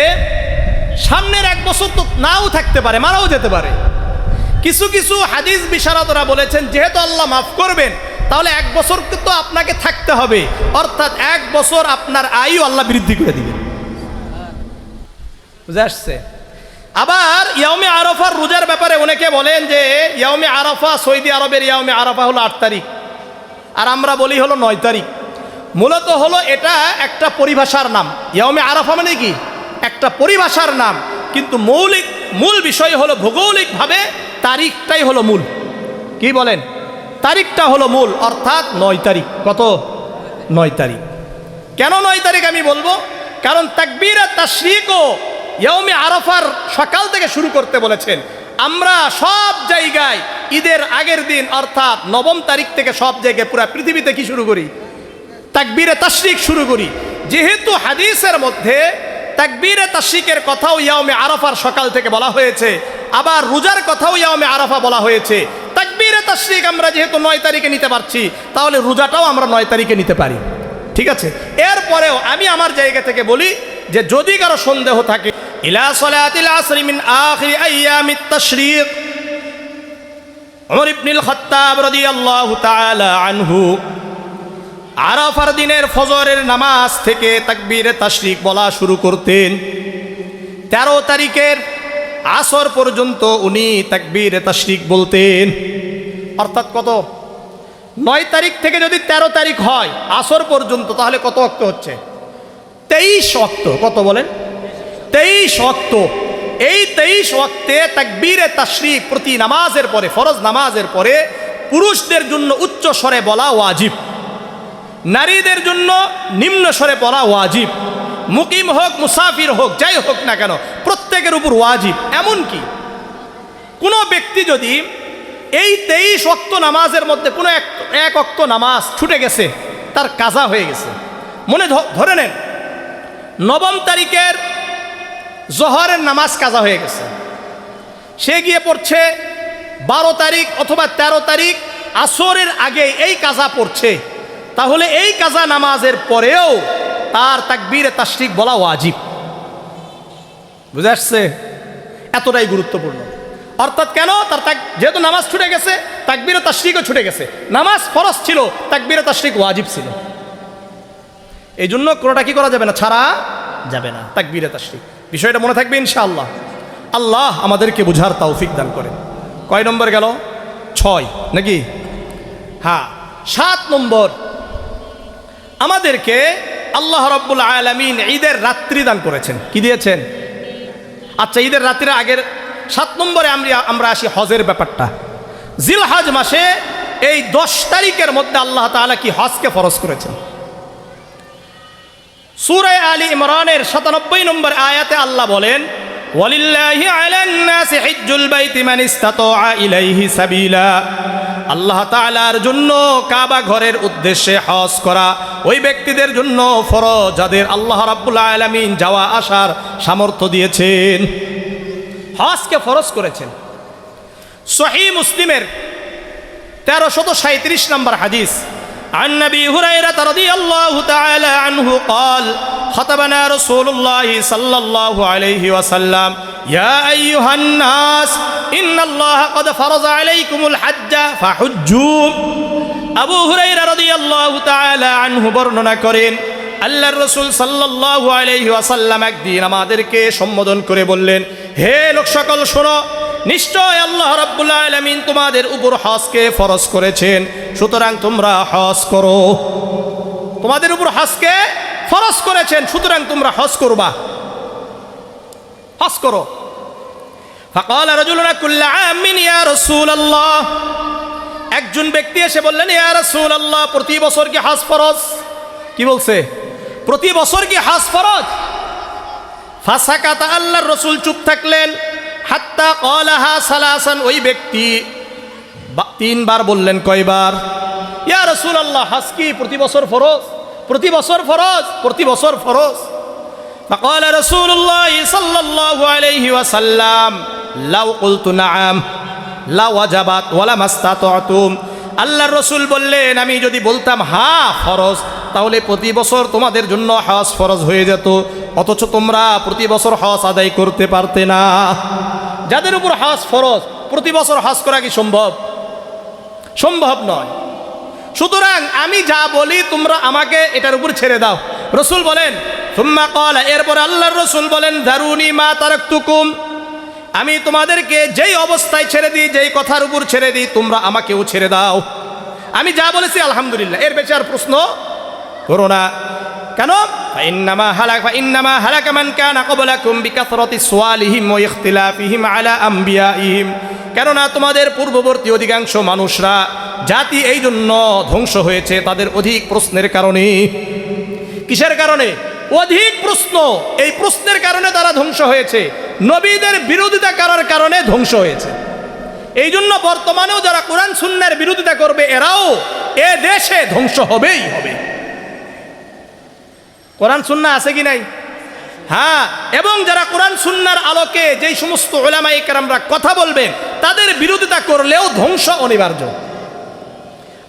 সামনের 1 বছর তো নাও থাকতে পারে, মারাও যেতে পারে। কিছু কিছু হাদিস বিশারদরা বলেছেন, যেহেতু আল্লাহ মাফ করবেন, তাহলে 1 বছর তো আপনাকে থাকতে হবে, অর্থাৎ 1 বছর আপনার আয়ু আল্লাহ বৃদ্ধি করে দিবেন। বুঝে আসছে? আবার ইয়াউমে আরাফার রোজার ব্যাপারে অনেকে বলেন যে ইয়াউমে আরাফা, সৌদি আরবের ইয়াউমে আরাফা হলো 8 তারিখ, আর আমরা বলি হলো 9 তারিখ। মূলত হলো এটা একটা পরিভাষার নাম। ইয়াউমে আরাফা মানে কি? একটা পরিভাষার নাম, কিন্তু মূল বিষয় হলো ভৌগোলিকভাবে তারিখটাই হলো মূল। কি বলেন? তারিখটা হলো মূল, অর্থাৎ 9 তারিখ। কত? 9 তারিখ। কেন 9 তারিখ আমি বলবো? কারণ তাকবীরে তাশরিকও ইয়াউমে আরাফার সকাল থেকে শুরু করতে বলেছেন। আমরা সব জায়গায় ঈদের আগের দিন অর্থাৎ 9 তারিখ থেকে সব জায়গায় পুরো পৃথিবীতে কি শুরু করি? তাকবীরে তাশরিক শুরু করি। যেহেতু হাদিসের মধ্যে তাকবীরে তাশরিকের কথাও ইয়াউমে আরাফার সকাল থেকে বলা হয়েছে, আবার রোজার কথাও ইয়াউমে আরাফা বলা হয়েছে। তাকবীরে তাশরিক আমরা যেহেতু 9 তারিখে নিতে পারছি, তাহলে রোজাটাও আমরা 9 তারিখে নিতে পারি। ঠিক আছে? এরপরেও আমি আমার জায়গা থেকে বলি যে যদি কারো সন্দেহ থাকে, ইলা সালাতিল আসরি মিন আখিরি আইয়ামিত তাশরিক, ওমর ইবনুল খাত্তাব রাদিয়াল্লাহু তাআলা আনহু আরাফার দিনের ফজরের নামাজ থেকে তাকবীরে তাশরিক বলা শুরু করতেন। 13 তারিখের আসর পর্যন্ত উনি তাকবীরে তাশরিক বলতেন। অর্থাৎ কত? 9 তারিখ থেকে যদি 13 তারিখ হয় আসর পর্যন্ত, তাহলে কত ওয়াক্ত হচ্ছে? 23 ওয়াক্ত। কত বলেন? 23 ওয়াক্ত। এই 23 ওয়াক্তে তাকবীরে তাশরিক প্রতি নামাজের পরে, ফরজ নামাজের পরে পুরুষদের জন্য উচ্চ স্বরে বলা ওয়াজিব, নারীদের জন্য নিম্ন স্বরে বলা ওয়াজিব। মুকিম হোক মুসাফির হোক যাই হোক না কেন প্রত্যেকের উপর ওয়াজিব। এমনকি কোনো ব্যক্তি যদি এই 23 ওয়াক্ত নামাজের মধ্যে কোনো এক ওয়াক্ত নামাজ ছুটে গেছে, তার কাজা হয়ে গেছে। মনে ধরে নেন 9 তারিখের জোহরের নামাজ কাজা হয়ে গেছে, সে গিয়ে পড়ছে 12 তারিখ অথবা 13 তারিখ আসরের আগে এই কাজা পড়ছে, তাহলে এই কাজা নামাজের পরেও তার তাকবীরে তাশরিক বলা ওয়াজিব। বুঝে আসছে? এতটাই গুরুত্বপূর্ণ। অর্থাৎ কেন? তার যেহেতু নামাজ ছুটে গেছে, তাকবীরে তাশরিকও ছুটে গেছে। নামাজ ফরজ ছিল, তাকবীরে তাশরিক ওয়াজিব ছিল। এই জন্য কোনোটা কি করা যাবে না, ছাড়া যাবে না তাকবীরে তাশরিক। বিষয়টা মনে থাকবে ইনশাআল্লাহ। আল্লাহ আমাদেরকে বুঝার তৌফিক দান করেন। কয় নম্বর গেল? 6 নাকি? হ্যাঁ, 7 নম্বর, আমাদেরকে আল্লাহ রাব্বুল আলামিন ঈদের রাত্রি দান করেছেন। কি দিয়েছেন? আচ্ছা, ঈদের রাত্রির আগের 7 নম্বরে আমরা আসি হজের ব্যাপারটা। জিলহজ মাসে এই 10 তারিখের মধ্যে আল্লাহ তাআলা কি হজকে ফরজ করেছেন। সূরা আলী ইমরানের 97 নম্বর আয়াতে আল্লাহ বলেন, ওয়ালিল্লাহি আলান নাসি হিজ্জুল বাইতি মান ইসতাতাআ ইলাইহি সাবিলা। আল্লাহ তাআলার জন্য কাবা ঘরের উদ্দেশ্যে হজ করা ওই ব্যক্তিদের জন্য ফরজ যাদের আল্লাহ রাব্বুল আলামিন যাওয়া আসার সামর্থ্য দিয়েছেন, হজকে ফরজ করেছেন। সহিহ মুসলিমের 1337 নম্বর হাদিস, عن أبي هريرة رضي الله تعالى عنه قال خطبنا رسول الله صلى الله عليه وسلم يا أيها الناس إن الله قد فرض عليكم الحج فحجوا। আবু হুরায়রা রাদিয়াল্লাহু তাআলা আনহু বর্ণনা করেন, আল্লাহর রাসূল সাল্লাল্লাহু আলাইহি ওয়াসাল্লাম একদিন আমাদেরকে সম্বোধন করে বললেন, হে লোক সকল শোনো, নিশ্চয় আল্লাহ রাব্বুল আলামিন তোমাদের উপর হজকে ফরজ করেছেন, সুতরাং তোমরা হজ করো। তোমাদের উপর হজকে ফরজ করেছেন, সুতরাং তোমরা হজ করবা, হজ করো। ফাকাল রাজুলুন কুল্লা আমিন ইয়া রাসূলুল্লাহ। একজন ব্যক্তি এসে বললেন, ইয়া রাসূলুল্লাহ, প্রতি বছর কি হজ ফরজ? কি বলছে? প্রতি বছর কি হজ ফরজ? ফাসাকাতা, আল্লাহর রাসূল চুপ থাকলেন। হাত্তা ক্বালাহা সালাসান, ওই ব্যক্তি 3 বার বললেন। কয়বার? ইয়া রাসূলুল্লাহ, হজ কি প্রতি বছর ফরজ? প্রতি বছর ফরজ, প্রতি বছর ফরজ। فقال رسول الله صلى الله عليه وسلم لو قلت نعم لوجبت ولما استطعتم। আল্লাহর রাসূল বললেন, আমি যদি বলতাম হ্যাঁ ফরজ, তাহলে প্রতি বছর তোমাদের জন্য হজ ফরজ হয়ে যেত, অথচ তোমরা প্রতি বছর হজ আদায় করতে পারতে না। যাদের উপর হজ ফরজ প্রতি বছর হজ করা কি সম্ভব? সম্ভব নয়। সুতরাং আমি যা বলি তোমরা আমাকে এটার উপর ছেড়ে দাও। রাসূল বলেন, সুম্মা ক্বালা, এরপর আল্লাহর রাসূল বলেন, দারুনি মা তারাকতুকুম, আমি তোমাদেরকে যেই অবস্থায় ছেড়ে দিই, যেই কথার উপর ছেড়ে দিই, তোমরা আমাকেও ছেড়ে দাও। আমি যা বলেছি আলহামদুলিল্লাহ, এর বেশি আর প্রশ্ন করো না। কেন? ফাইন্নামা হালাকা মান কানা ক্বাবলাকুম বিকাসরাতি সুআলিহিম ওয়া ইখতিলাফিহিম আলা আমবিয়াইহিম। কেননা তোমাদের পূর্ববর্তী অধিকাংশ মানুষরা জাতি এই জন্য ধ্বংস হয়েছে তাদের অধিক প্রশ্নের কারণে। কিসের কারণে? অধিক প্রশ্ন। এই প্রশ্নের কারণে তারা ধ্বংস হয়েছে, নবীদের বিরোধিতা করার কারণে ধ্বংস হয়েছে। এই জন্য বর্তমানেও যারা কোরআন সুন্নাহর বিরোধিতা করবে এরাও এ দেশে ধ্বংস হবেই হবে। কোরআন সুন্নাহ আছে কি নাই? হ্যাঁ। এবং যারা কোরআন সুন্নাহর আলোকে যেই সমস্ত উলামায়ে কেরামরা কথা বলবেন তাদের বিরোধিতা করলেও ধ্বংস অনিবার্য।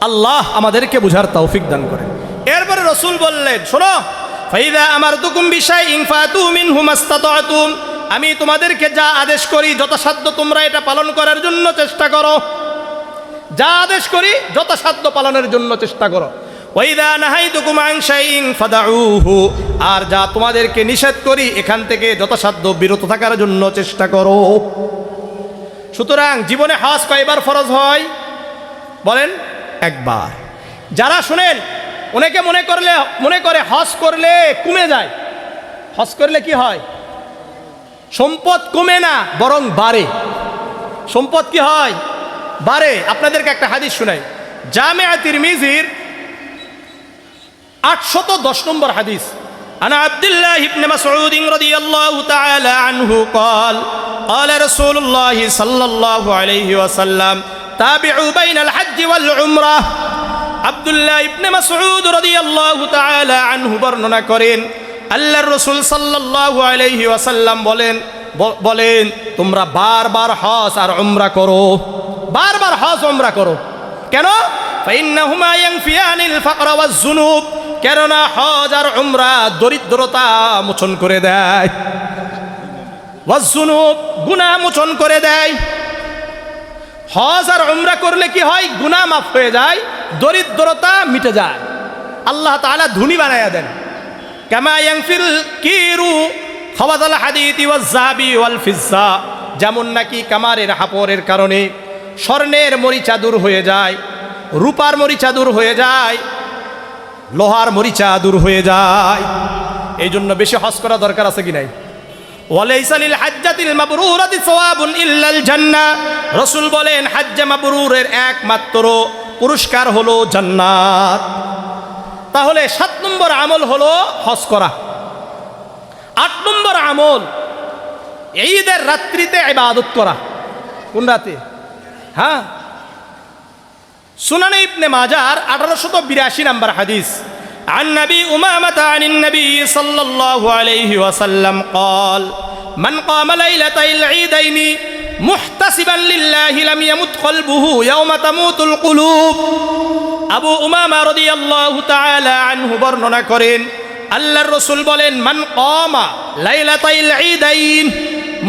আল্লাহ আমাদেরকে বুঝার তৌফিক দান করেন। এরপরে রসুল বললেন, শোনো, ফাইদা আমারতুকুম বিশাইইন ফাতু মিনহু মাস্তাতাতুম, আমি তোমাদেরকে যা আদেশ করি যথাসাধ্য তোমরা এটা পালন করার জন্য চেষ্টা করো। যা আদেশ করি যথাসাধ্য পালনের জন্য চেষ্টা করো। ওয়াইদা নাহাইতুকুম আন শাইইন ফাদাউহু, আর যা তোমাদেরকে নিষেধ করি এখান থেকে যথাসাধ্য বিরত থাকার জন্য চেষ্টা করো। সুতরাং জীবনে হজ কয়বার ফরজ হয় বলেন? একবার। যারা শুনেন অনেকে মনে করে হজ করলে কমে যায়। হজ করলে কি হয়? সম্পদ কমে না, বরং বাড়ে। সম্পদ কি হয়? বাড়ে। আপনাদেরকে একটা হাদিস শোনাই, জামিআ তিরমিজির 810 নম্বর হাদিস। আনা আব্দুল্লাহ ইবনে মাসউদ রাদিয়াল্লাহু তাআলা আনহু قال قال رسول الله صلى الله عليه وسلم تابعوا بين الحج والعمره। আব্দুল্লাহ ইবনে মাসউদ রাদিয়াল্লাহু তাআলা আনহু বর্ণনা করেন, আল্লাহর রাসূল সাল্লাল্লাহু আলাইহি ওয়াসাল্লাম বলেন তোমরা বারবার হজ আর উমরা করো। বারবার হজ উমরা করো। কেন? ফাইন্নাহুমা ইয়ানফিয়ানিল ফাকরা ওয়াজ যুনুব, কেননা হজ আর উমরা দরিদ্রতা মোচন করে দেয়, ওয়াজ যুনুব গুনাহ মোচন করে দেয়। হজ আর উমরা করলে কি হয়? গুনাহ মাফ হয়ে যায়, দরিদ্রতা মিটে যায়, আল্লাহ তাআলা ধনী বানায়া দেন। কামা ইয়ানফিল কিরু খাওয়াদাল হাদিদি ওয়াজ যাহাবি ওয়াল ফিজ্জা, যেমন নাকি কামারের হাপরের কারণে স্বর্ণের মরিচা দূর হয়ে যায়, রূপার মরিচা দূর হয়ে যায়, লোহার মরিচা দূর হয়ে যায়। এই জন্য বেশি হজ করা দরকার আছে কি নাই? ওয়ালাইসা লিল হাজ্জাতিল মাবরুরাতি সাওয়াবুন ইল্লাল জান্নাহ, রাসূল বলেন হজ্জে মাবরুরের একমাত্র পুরস্কার হলো জান্নাত। তাহলে 7 নম্বর আমল হলো হজ করা। 8 নম্বর আমল ঈদের রাত্রিতে ইবাদত করা। কোন রাতে? হ্যাঁ, সুনানে ইবনে মাজার 1882 নম্বর হাদিস। عن نبي أمامة عن النبي صلى الله عليه وسلم قال من قام ليلة العيدين محتسبا لله لم يمت قلبه يوم تموت القلوب। আবু উমামা রাদিয়াল্লাহু তাআলা আনহু বর্ণনা করেন, আল্লাহর রাসূল বলেন মান কামা লাইলাতাল ঈদাইন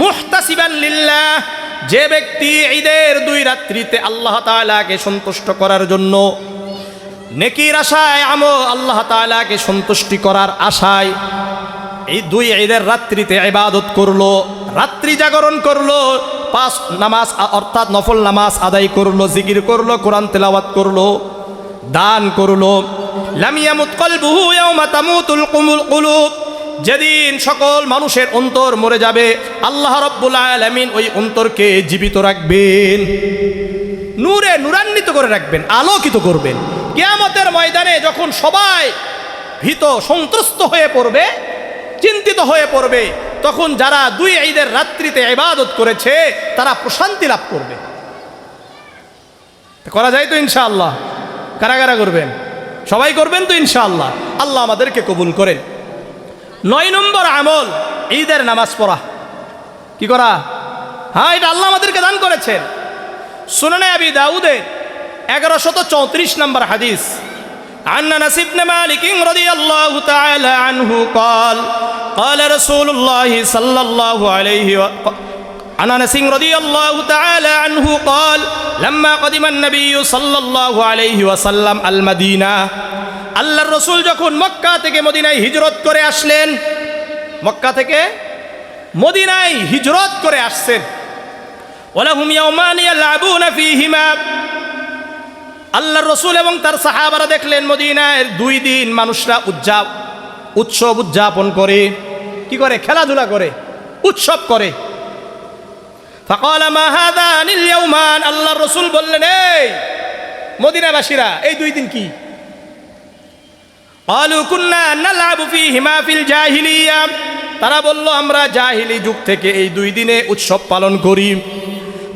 মুহতাসিবান লিল্লাহ, যে ব্যক্তি ঈদের 2 রাত্রিতে আল্লাহ তাআলাকে সন্তুষ্ট করার জন্য নেকির আশায় আল্লাহ তাআলাকে সন্তুষ্টি করার আশায় এই 2 ঈদের রাত্রিতে ইবাদত করলো, রাত্রি জাগরণ করলো, 5 নামাজ অর্থাৎ নফল নামাজ আদায় করলো, জিকির করলো, কোরআন তেলাওয়াত করলো, দান করলো, লাম ইয়ামুত কলবুহু ইয়াওমা তামুতুল কুলুব, যেদিন সকল মানুষের অন্তর মরে যাবে আল্লাহ রাব্বুল আলামিন ওই অন্তরকে জীবিত রাখবেন, নূরে নূরান্বিত করে রাখবেন, আলোকিত করবেন। কিয়ামতের ময়দানে যখন সবাই ভীত সন্ত্রস্ত হয়ে পড়বে, চিন্তিত হয়ে পড়বে, তখন যারা 2 ঈদের রাত্রিতে ইবাদত করেছে তারা প্রশান্তি লাভ করবে। করা যায় তো ইনশাআল্লাহ? কারা কারা করবেন? সবাই করবেন তো ইনশাআল্লাহ? আল্লাহ আমাদেরকে কবুল করেন। 9 নম্বর আমল ঈদের নামাজ পড়া। কি করা? হ্যাঁ, এটা আল্লাহ আমাদেরকে দান করেছেন। সুনানে আবি দাউদের 1134 নম্বর হাদিস। عن أنس بن مالك رضي الله تعالى عنه قال قال رسول الله صلى الله عليه عن أنس رضي الله تعالى عنه قال لما قدم النبي صلى الله عليه وسلم المدينة, আল্লাহর রাসূল যখন মক্কা থেকে মদিনায় হিজরত করে আসলেন, মক্কা থেকে মদিনায় হিজরত করে আসছেন, ওয়ালাহুম ইয়াওমান ইয়ালআবুনা ফীহিমা, আল্লাহর রাসূল এবং তার সাহাবারা দেখলেন মদিনায় 2 দিন মানুষরা উৎসব উদযাপন করে। কি করে? খেলাধুলা করে, উৎসব করে। ফাকালা মা হাযানিল ইয়াওমান, আল্লাহর রাসূল বললেন এই মদিনাবাসীরা এই 2 দিন কি? ক্বালু কুন্না নালআবু ফীহিমা ফিল জাহিলিয়া, তারা বলল আমরা জাহিলি যুগ থেকে এই 2 দিনে উৎসব পালন করি।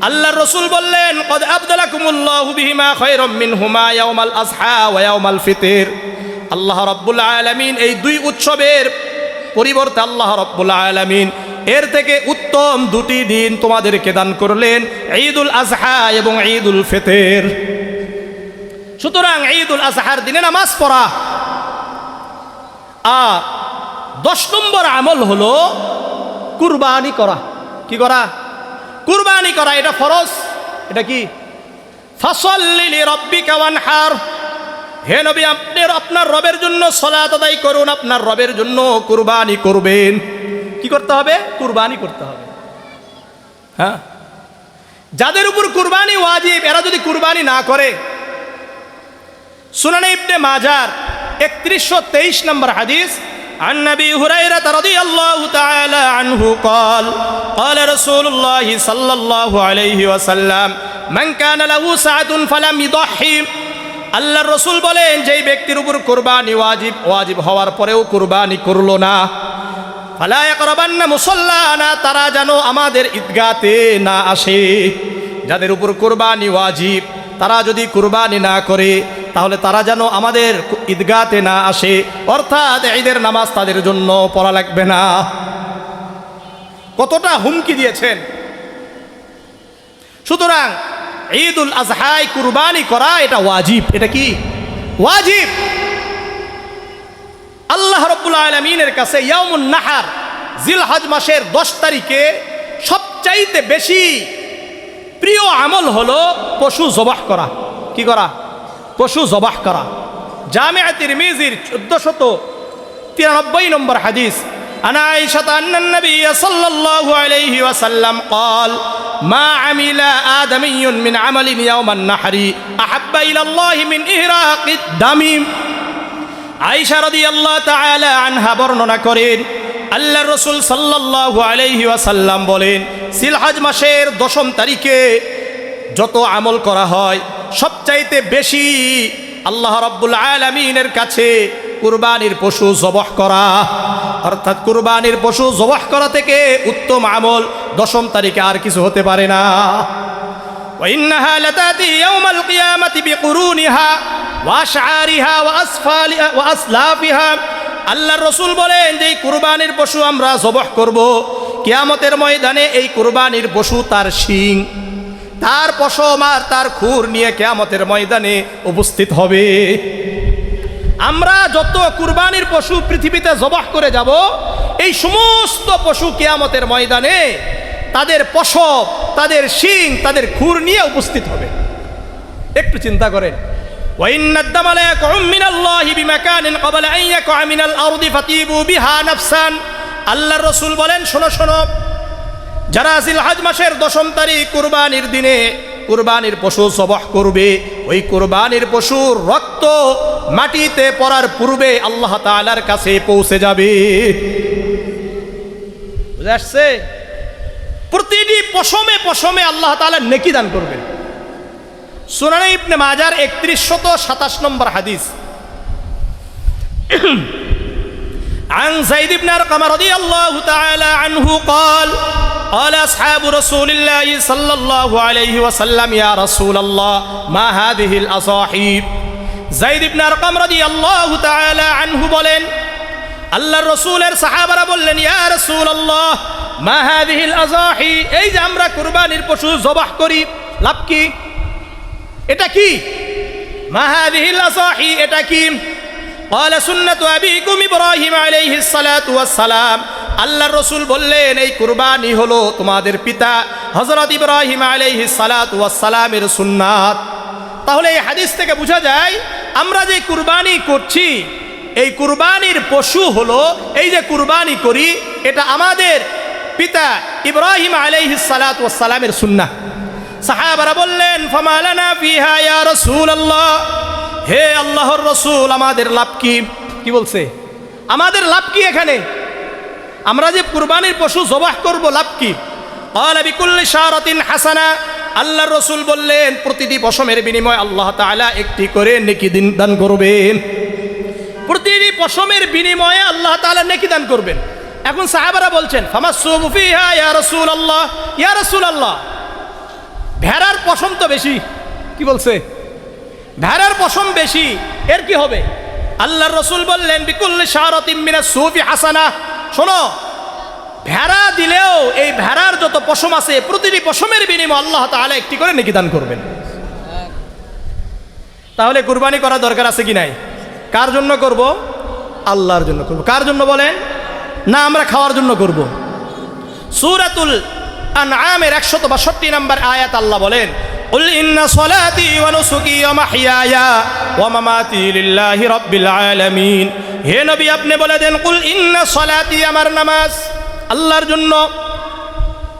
আল্লাহর রাসূল বললেন কদ আবদালাকুমুল্লাহু বিহিমা খায়রাম মিনহুমা ইয়াউমাল আযহা ওয়া ইয়াউমাল ফিতর। আল্লাহ রাব্বুল আলামিন এই 2 উৎসবের পরিবর্তে আল্লাহ রাব্বুল আলামিন এর থেকে উত্তম 2টি দিন তোমাদেরকে দান করলেন, ঈদুল আযহা এবং ঈদুল ফিতর। সুতরাং ঈদুল আযহার দিনে নামাজ পড়া। আর 10 নম্বর আমল হলো কুরবানি করা। কি করা? কুরবানি করা। এটা ফরজ। এটা কি? ফাসাল্লি লিরাব্বিকা ওয়ানহার, হে নবী আপনি আপনার রবের জন্য সালাত আদায় করুন, আপনার রবের জন্য কুরবানি করবেন। কি করতে হবে? কুরবানি করতে হবে। হ্যাঁ, যাদের উপর কুরবানি ওয়াজিব এরা যদি কুরবানি না করে, সুনানে ইবনে মাজার 3123 নম্বর হাদিস, عن نبي هريرة رضي الله تعالى عنه قال قال رسول الله صلى الله عليه وسلم من كان له سعة فلم يضحي। আল্লাহর রাসূল বলেন যেই ব্যক্তির উপর কুরবানি ওয়াজিব হওয়ার পরেও কুরবানি করলো না, ফালা ইয়াকরাবান্না মুসাল্লানা, তারা যেন আমাদের ঈদগাতে না আসে। যাদের উপর কুরবানি ওয়াজিব তারা যদি কুরবানি না করে তাহলে তারা যেন আমাদের ঈদগাতে না আসে, অর্থাৎ ঈদের নামাজ তাদের জন্য পড়া লাগবে না। কতটা হুমকি দিয়েছেন। সুতরাং ঈদুল আযহায় কুরবানি করা এটা ওয়াজিব। এটা কি? ওয়াজিব। আল্লাহ রাব্বুল আলামিনের কাছে ইয়াউমুন নাহার, জিলহজ মাসের 10 তারিখে সবচাইতে বেশি প্রিয় আমল হলো পশু জবাহ করা। কি করা? পশু জবাহ করা। জামিআ তিরমিজির 1493 নম্বর হাদিস, আন আয়েশা আন্নান নবী সাল্লাল্লাহু আলাইহি ওয়াসাল্লাম قال ما عمل آدمي من عمل يوم النحر أحب إلى الله من إهراق الدم। আয়েশা রাদিয়াল্লাহু তাআলা আনহা বর্ণনা করেন আল্লাহর রাসূল সাল্লাল্লাহু আলাইহি ওয়াসাল্লাম বলেন জিলহজ মাসের 10ম তারিখে যত আমল করা হয় সবচাইতে বেশি আল্লাহ রাব্বুল আলামিনের কাছে কুরবানির পশু জবাহ করা, অর্থাৎ কুরবানির পশু জবাহ করা থেকে উত্তম আমল 10ম তারিখে আর কিছু হতে পারে না। ওয়া ইন্নাহা লাতাতি ইয়াউমাল কিয়ামাতি বিকুরুনিহা ওয়া আশআরিহা ওয়া আসফালিহা ওয়া আসলাফিহা। আল্লাহর রাসূল বলেন যে কুরবানির পশু আমরা জবাহ করব, কিয়ামতের ময়দানে এই কুরবানির পশু তার শিং, তার পশম আর তার খুর নিয়ে কিয়ামতের ময়দানে উপস্থিত হবে। আমরা যত কুরবানির পশু পৃথিবীতে জবাহ করে যাব, এই সমস্ত পশু কিয়ামতের ময়দানে তাদের পশম, তাদের শিং, তাদের খুর নিয়ে উপস্থিত হবে। একটু চিন্তা করেন। وَإِنَّ الدَّمَ لَيَقْعُ مِنَ اللَّهِ بِمَكَانٍ قَبْلَ أَن يَقْعَ مِنَ الْأَرْضِ فَطِيبُوا بِهَا نَفْسًا। আল্লাহর রাসূল বলেন শোনো শোনো, যারা জিলহজ মাসের 10ম তারিখ কুরবানির দিনে কুরবানির পশু জবাহ করবে, ওই কুরবানির পশুর রক্ত মাটিতে পড়ার পূর্বে আল্লাহ তাআলার কাছে পৌঁছে যাবে। বুঝে আসছে? প্রতিটি পশমে পশমে আল্লাহ তাআলা নেকি দান করবেন। সুনানে ইবনে মাজার 3127 নম্বর হাদিস, عن زيد بن أرقم رضي الله تعالى عنه قال قال أصحاب رسول الله صلى الله عليه وسلم يا رسول الله ما هذه الأصاحي। زيد بن أرقم رضي الله تعالى عنه বলেন আল্লাহর রাসূলের সাহাবারা বললেন ইয়া রাসূলুল্লাহ মা হাযিহিল আযাহি, এই যে আমরা কুরবানির পশু জবাহ করি লাভ কি? এটা কি? মা হাযিহিল আযাহি, এটা কি? قال سنة أبيكم إبراهيم عليه الصلاة والسلام। আল্লাহর রাসূল বললেন এই কুরবানি হলো তোমাদের পিতা হযরত ইব্রাহিম আলাইহিস সালাতু ওয়াস সালামের সুন্নাত। তাহলে এই হাদিস থেকে বোঝা যায় আমরা যে কুরবানি করছি এই কুরবানির পশু হলো, এই যে কুরবানি করি এটা আমাদের পিতা ইব্রাহিম আলাইহিস সালাতু ওয়াস সালামের সুন্নাহ। সাহাবারা বললেন ফামা লানা ফিহা ইয়া রাসূলুল্লাহ, হে আল্লাহর রাসূল আমাদের লাভ কি? কি বলছে? আমাদের লাভ কি এখানে? আমরা যে কুরবানির পশু জবাহ করব লাভ কি? ক্বালা বিকুল্লি শারাতিন হাসানা আল্লাহর রসুল বললেন প্রতিটি পশমের বিনিময়ে আল্লাহ তাআলা একটি করে নেকি দান করবেন। প্রতিটি পশমের বিনিময়ে আল্লাহ তাআলা নেকি দান করবেন। এখন সাহাবারা বলছেন ফামাসসুবু ফিহা ইয়া রাসূলুল্লাহ, ইয়া রাসূলুল্লাহ ভেড়ার পশম তো বেশি। কি বলছে? ভেড়ার পশম বেশি, এর কি হবে? আল্লাহর রসুল বললেন বিকুল্লি শারাতিন মিনাস সুফি হাসানা। শোনো, ভেড়া দিলেও এই ভেড়ার যত পশম আছে প্রতিটি পশমের বিনিময়ে আল্লাহ তাআলা একটি করে নেকি দান করবেন। তাহলে কুরবানি করা দরকার আছে কি নাই? কার জন্য করব? আল্লাহর জন্য করব। কার জন্য বলেন? না আমরা খাওয়ার জন্য করব। সূরাতুল আনআমের 162 নম্বর আয়াত আল্লাহ বলেন কুল ইন্না সলাতি ওয়া নুসুকি ওয়া মাহইয়ায়া ওয়া মামাতি লিল্লাহি রাব্বিল আলামিন। হে নবী আপনি বলে দেন কুল ইন্না সলাতি আমার নামাজ আল্লাহর জন্য,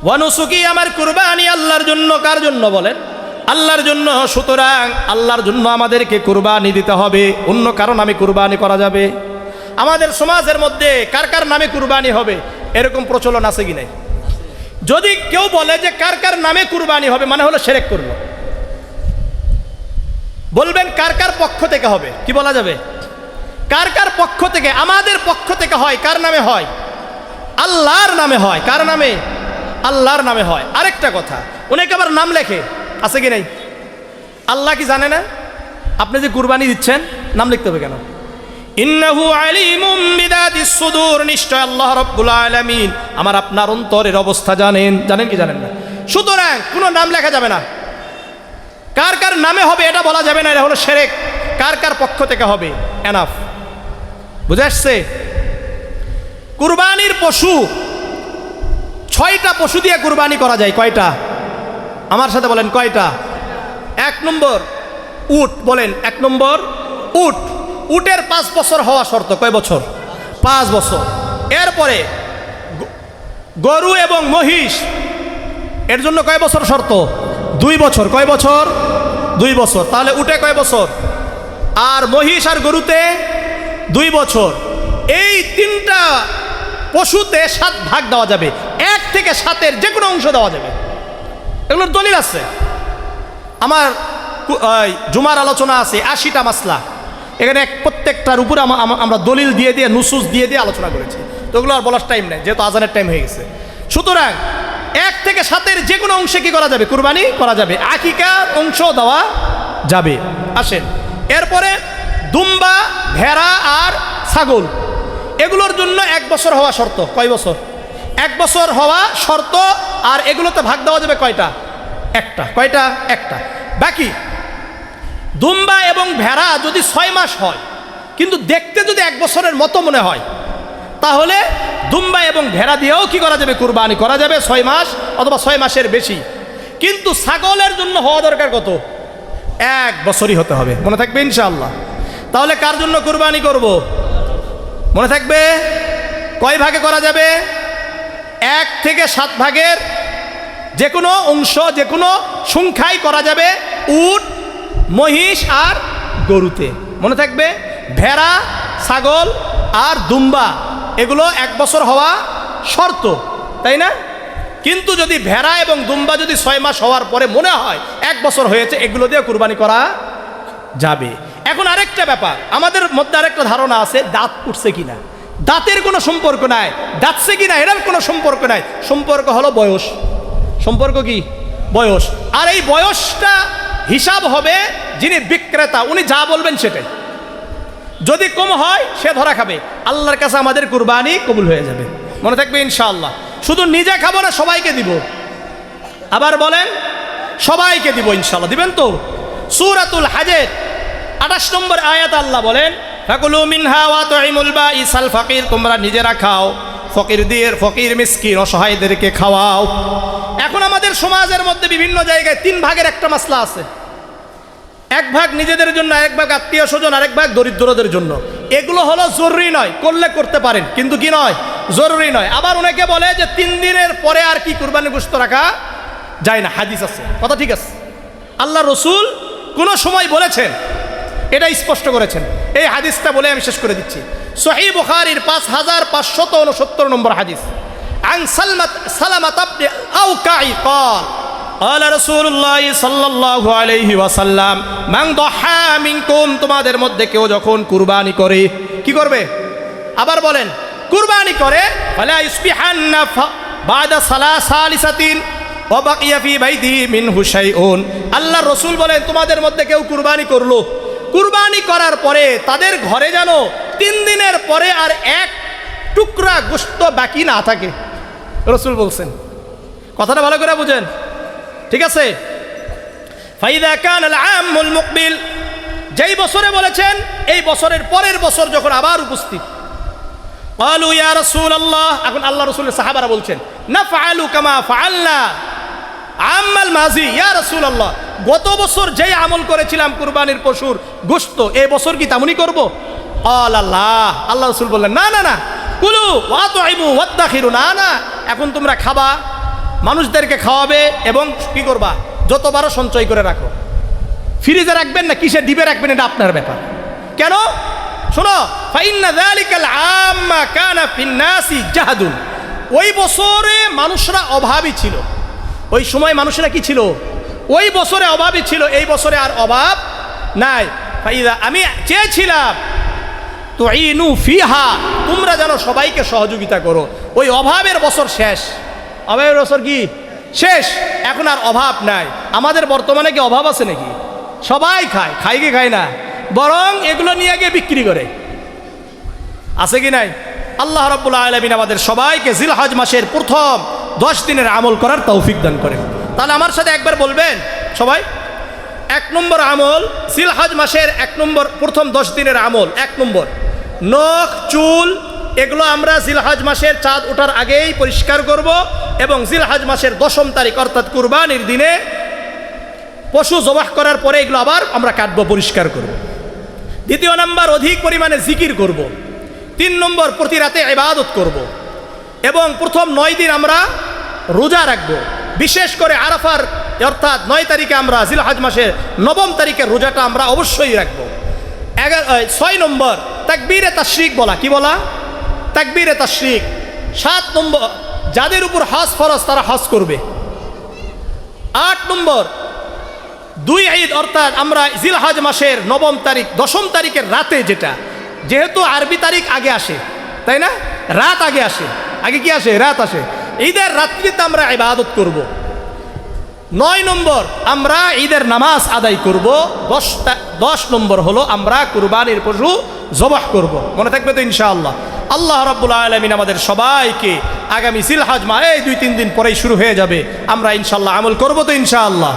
ওয়া নুসুকি আমার কুরবানি আল্লাহর জন্য। কার জন্য বলেন? আল্লাহর জন্য। সুতরাং আল্লাহর জন্য আমাদেরকে কুরবানি দিতে হবে, অন্য কারো নামে কুরবানি করা যাবে? আমাদের সমাজের মধ্যে কার কার নামে কুরবানি হবে এরকম প্রচলন আছে কি নাই? যদি কেউ বলে যে কার কার নামে কুরবানি হবে মানে হলো শিরক করলো। বলবেন কার কার পক্ষ থেকে হবে? কি বলা যাবে? কার কার পক্ষ থেকে? আমাদের পক্ষ থেকে হয়। কার নামে হয়? আল্লাহর নামে হয়। কার নামে? আল্লাহর নামে হয়। আরেকটা কথা, অনেকে আবার নাম লেখে, আছে কি নাই? আল্লাহ কি জানে না আপনি যে কুরবানি দিচ্ছেন নাম লিখতে হবে কেন? ইন্নাহু আলিমুম বিদাতিস সুদূর, নিশ্চয় আল্লাহ রাব্বুল আলামিন আমার আপনার অন্তরের অবস্থা জানেন। জানেন কি জানেন না? সুতরাং কোনো নাম লেখা যাবে না। কার কার নামে হবে এটা বলা যাবে না, এটা হলো শিরক। কার কার পক্ষ থেকে হবে এনাফ। বুঝে আসছে? কুরবানির পশু 6টা পশু দিয়ে কুরবানি করা যায়। কয়টা? আমার সাথে বলেন কয়টা? 1 নম্বর উট। বলেন 1 নম্বর উট। উটের 5 বছর হওয়া শর্ত। কয় বছর? 5 বছর। এরপরে গরু এবং মহিষ, এর জন্য কয় বছর শর্ত? 2 বছর। কয় বছর? 2 বছর। তাহলে উটে কয় বছর? আর মহিষ আর গরুতে 2 বছর। এই 3টা পশুতে 7 ভাগ দেওয়া যাবে। 1 থেকে 7-এর যে কোনো অংশ দেওয়া যাবে। এগুলোর দলিল আছে। আমার জুমার আলোচনা আছে 80টা মাসলা। এখানে প্রত্যেকটার উপরে আমরা দলিল দিয়ে দিয়ে নুসুস দিয়ে দিয়ে আলোচনা করেছি। তো ওগুলো আর বলার টাইম নেই, যেহেতু আজানের টাইম হয়ে গেছে। সুতরাং 1 থেকে 7-এর যে কোনো অংশে কি করা যাবে? কুরবানি করা যাবে। আকিকার অংশ দেওয়া যাবে। আসেন, এরপরে দুম্বা, ভেড়া আর ছাগল, এগুলোর জন্য 1 বছর হওয়া শর্ত। কয় বছর? 1 বছর হওয়া শর্ত। আর এগুলোতে ভাগ দেওয়া যাবে কয়টা? একটা। কয়টা? একটা। বাকি দুম্বা এবং ভেড়া যদি 6 মাস হয় কিন্তু দেখতে যদি 1 বছরের মতো মনে হয় তাহলে দুম্বা এবং ভেড়া দিয়েও কি করা যাবে? কুরবানি করা যাবে 6 মাস অথবা 6 মাসের বেশি। কিন্তু ছাগলের জন্য হওয়া দরকার কত? 1 বছরই হতে হবে। মনে থাকবে ইনশাআল্লাহ? তাহলে কার জন্য কুরবানি করব? মনে থাকবে? কয় ভাগে করা যাবে? 1 থেকে 7 ভাগের যে কোনো অংশ, যে কোনো সংখ্যাই করা যাবে উট, মহিষ আর গরুতে। মনে থাকবে? ভেড়া, ছাগল আর দুম্বা এগুলো 1 বছর হওয়া শর্ত, তাই না? কিন্তু যদি ভেড়া এবং দুম্বা যদি 6 মাস হওয়ার পরে মনে হয় 1 বছর হয়েছে, এগুলো দিয়ে কুরবানি করা যাবে। এখন আরেকটা ব্যাপার, আমাদের মধ্যে আরেকটা ধারণা আছে দাঁত উঠছে কিনা। দাঁতের কোনো সম্পর্ক নাই, দাঁতছে কিনা এটার কোনো সম্পর্ক নাই। সম্পর্ক হলো বয়স। সম্পর্ক কি? বয়স। আর এই বয়সটা হিসাব হবে যিনি বিক্রেতা, উনি যা বলবেন সেটাই। যদি কম হয় সে ধরা খাবে। আল্লাহর কাছে আমাদের কুরবানি কবুল হয়ে যাবে। মনে থাকবে ইনশাআল্লাহ? শুধু নিজে খাবো না, সবাইকে দিব। আবার বলেন সবাইকে দিব ইনশাআল্লাহ। দিবেন তো? সূরাতুল হাজের 28 নম্বর আয়াত আল্লাহ বলেন ফাকুলু মিনহা ওয়া তুইমুল বাঈসাল ফাকির, তোমরা নিজেরা খাও, ফকির মিসকিন অসহায়দেরকে খাওয়াও। এখন আমাদের সমাজের মধ্যে বিভিন্ন জায়গায় 3 ভাগের একটা মাসলা আছে। 1 ভাগ নিজেদের জন্য, 1 ভাগ আত্মীয় স্বজন, আরেক ভাগ দরিদ্রদের জন্য। এগুলো হলো জরুরি নয়, করলে করতে পারেন, কিন্তু কি নয়? জরুরি নয়। আবার অনেকে বলে যে 3 দিনের পরে আর কি কুরবানি গোশত রাখা যায় না। হাদিস আছে, কথা ঠিক আছে। আল্লাহ রসুল কোন সময় বলেছেন, এটা স্পষ্ট করেছেন। এই হাদিসটা বলে আমি শেষ করে দিচ্ছি। সহিহ বুখারীর 5569 নম্বর হাদিস। আন সালামাত ইবনে আওকাই قال قال رسول الله صلى الله عليه وسلم من ضحى منكم তোমাদের মধ্যে কেউ যখন কুরবানি করে কি করবে আবার বলেন কুরবানি করে ফালা ইসবিহান্না বাদা সালাসালিসাতিন ওয়া বাকিয়া ফি বাইতিহি মিনহু শাইউন আল্লাহর রাসূল বলেন তোমাদের মধ্যে কেউ কুরবানি করলো কুরবানি করার পরে তাদের ঘরে যেন 3 দিনের পরে আর এক টুকরা গোশত বাকি না থাকে রাসূল বলছেন কথাটা ভালো করে বুঝেন ঠিক আছে ফাইদা কান আল আমুল মুকবিল যেই বছরে বলেছেন এই বছরের পরের বছর যখন আবার উপস্থিত ক্বালু ইয়া রাসূলুল্লাহ এখন আল্লাহ রাসূলের সাহাবারা বলছেন নাফআলু কামা ফাআলনা আমাল মাজি ইয়া রাসূলুল্লাহ গত বছর যেই আমল করেছিলাম কুরবানির পশুর গোশত এই বছর কি তেমনই করব আল্লাহ রাসূল বললেন না না না কুলু ওয়া তুইমু ওয়াদাখিরু না না এখন তোমরা খাবা মানুষদেরকে খাওয়াবে এবং কি করবা যতবারও সঞ্চয় করে রাখো ফ্রিজে রাখবেন না কিসে ডিবে রাখবেন এটা আপনার ব্যাপার কেন শোনো ফাইন্না যালিকাল আম্মা কানা ফিন নাসি জাহাদুন ওই বছরে মানুষরা অভাবী ছিল ওই সময় মানুষরা কি ছিল ওই বছরে অভাবী ছিল এই বছরে আর অভাব নাই ফাইদা আমি চেয়েছিলাম তুইনু ফিহা তোমরা যেন সবাইকে সহযোগিতা করো ওই অভাবের বছর শেষ অভাবের বছর কি শেষ এখন আর অভাব নাই আমাদের বর্তমানে কি অভাব আছে নাকি সবাই খায় খায় কি খায় না বরং এগুলো নিয়ে গিয়ে বিক্রি করে আছে কি নাই আল্লাহ রাব্বুল আলামিন আমাদের সবাইকে জিলহজ মাসের প্রথম 10 দিনের আমল করার তৌফিক দান করেন তাহলে আমার সাথে একবার বলবেন সবাই 1 নম্বর আমল জিলহজ মাসের 1 নম্বর প্রথম 10 দিনের আমল 1 নম্বর নখ চুল এগুলো আমরা জিলহজ মাসের চাঁদ ওঠার আগেই পরিষ্কার করব এবং জিলহজ মাসের 10ম তারিখ অর্থাৎ কুরবানির দিনে পশু জবাহ করার পরে এগুলো আবার আমরা কাটবো পরিষ্কার করব। দ্বিতীয় নম্বর অধিক পরিমাণে জিকির করব। 3 নম্বর প্রতি রাতে ইবাদত করব এবং প্রথম 9 দিন আমরা রোজা রাখব বিশেষ করে আরাফার অর্থাৎ 9 তারিখে আমরা জিলহজ মাসের 9ম তারিখের রোজাটা আমরা অবশ্যই রাখব 6 নম্বর তাকবীরে তাশরিক বলা কি বলা তাকবীরে তাশরিক 7 নম্বর যাদের উপর হজ ফরজ তারা হজ করবে 8 নম্বর 2 ঈদ অর্থাৎ আমরা জিলহজ মাসের 9ম তারিখ 10ম তারিখের রাতে যেটা যেহেতু আরবি তারিখ আগে আসে তাই না রাত আগে আসে আগে কি আসে রাত আসে ঈদের রাত্রিতে আমরা ইবাদত করব 9 নম্বর আমরা ঈদের নামাজ আদায় করব 10 নম্বর হলো আমরা কুরবানির পশু জবাহ করব মনে থাকবে তো ইনশাআল্লাহ আল্লাহ রাব্বুল আলামিন আমাদের সবাইকে আগামী জিলহজ মাস এই 2-3 দিন পরেই শুরু হয়ে যাবে আমরা ইনশাআল্লাহ আমল করব তো ইনশাআল্লাহ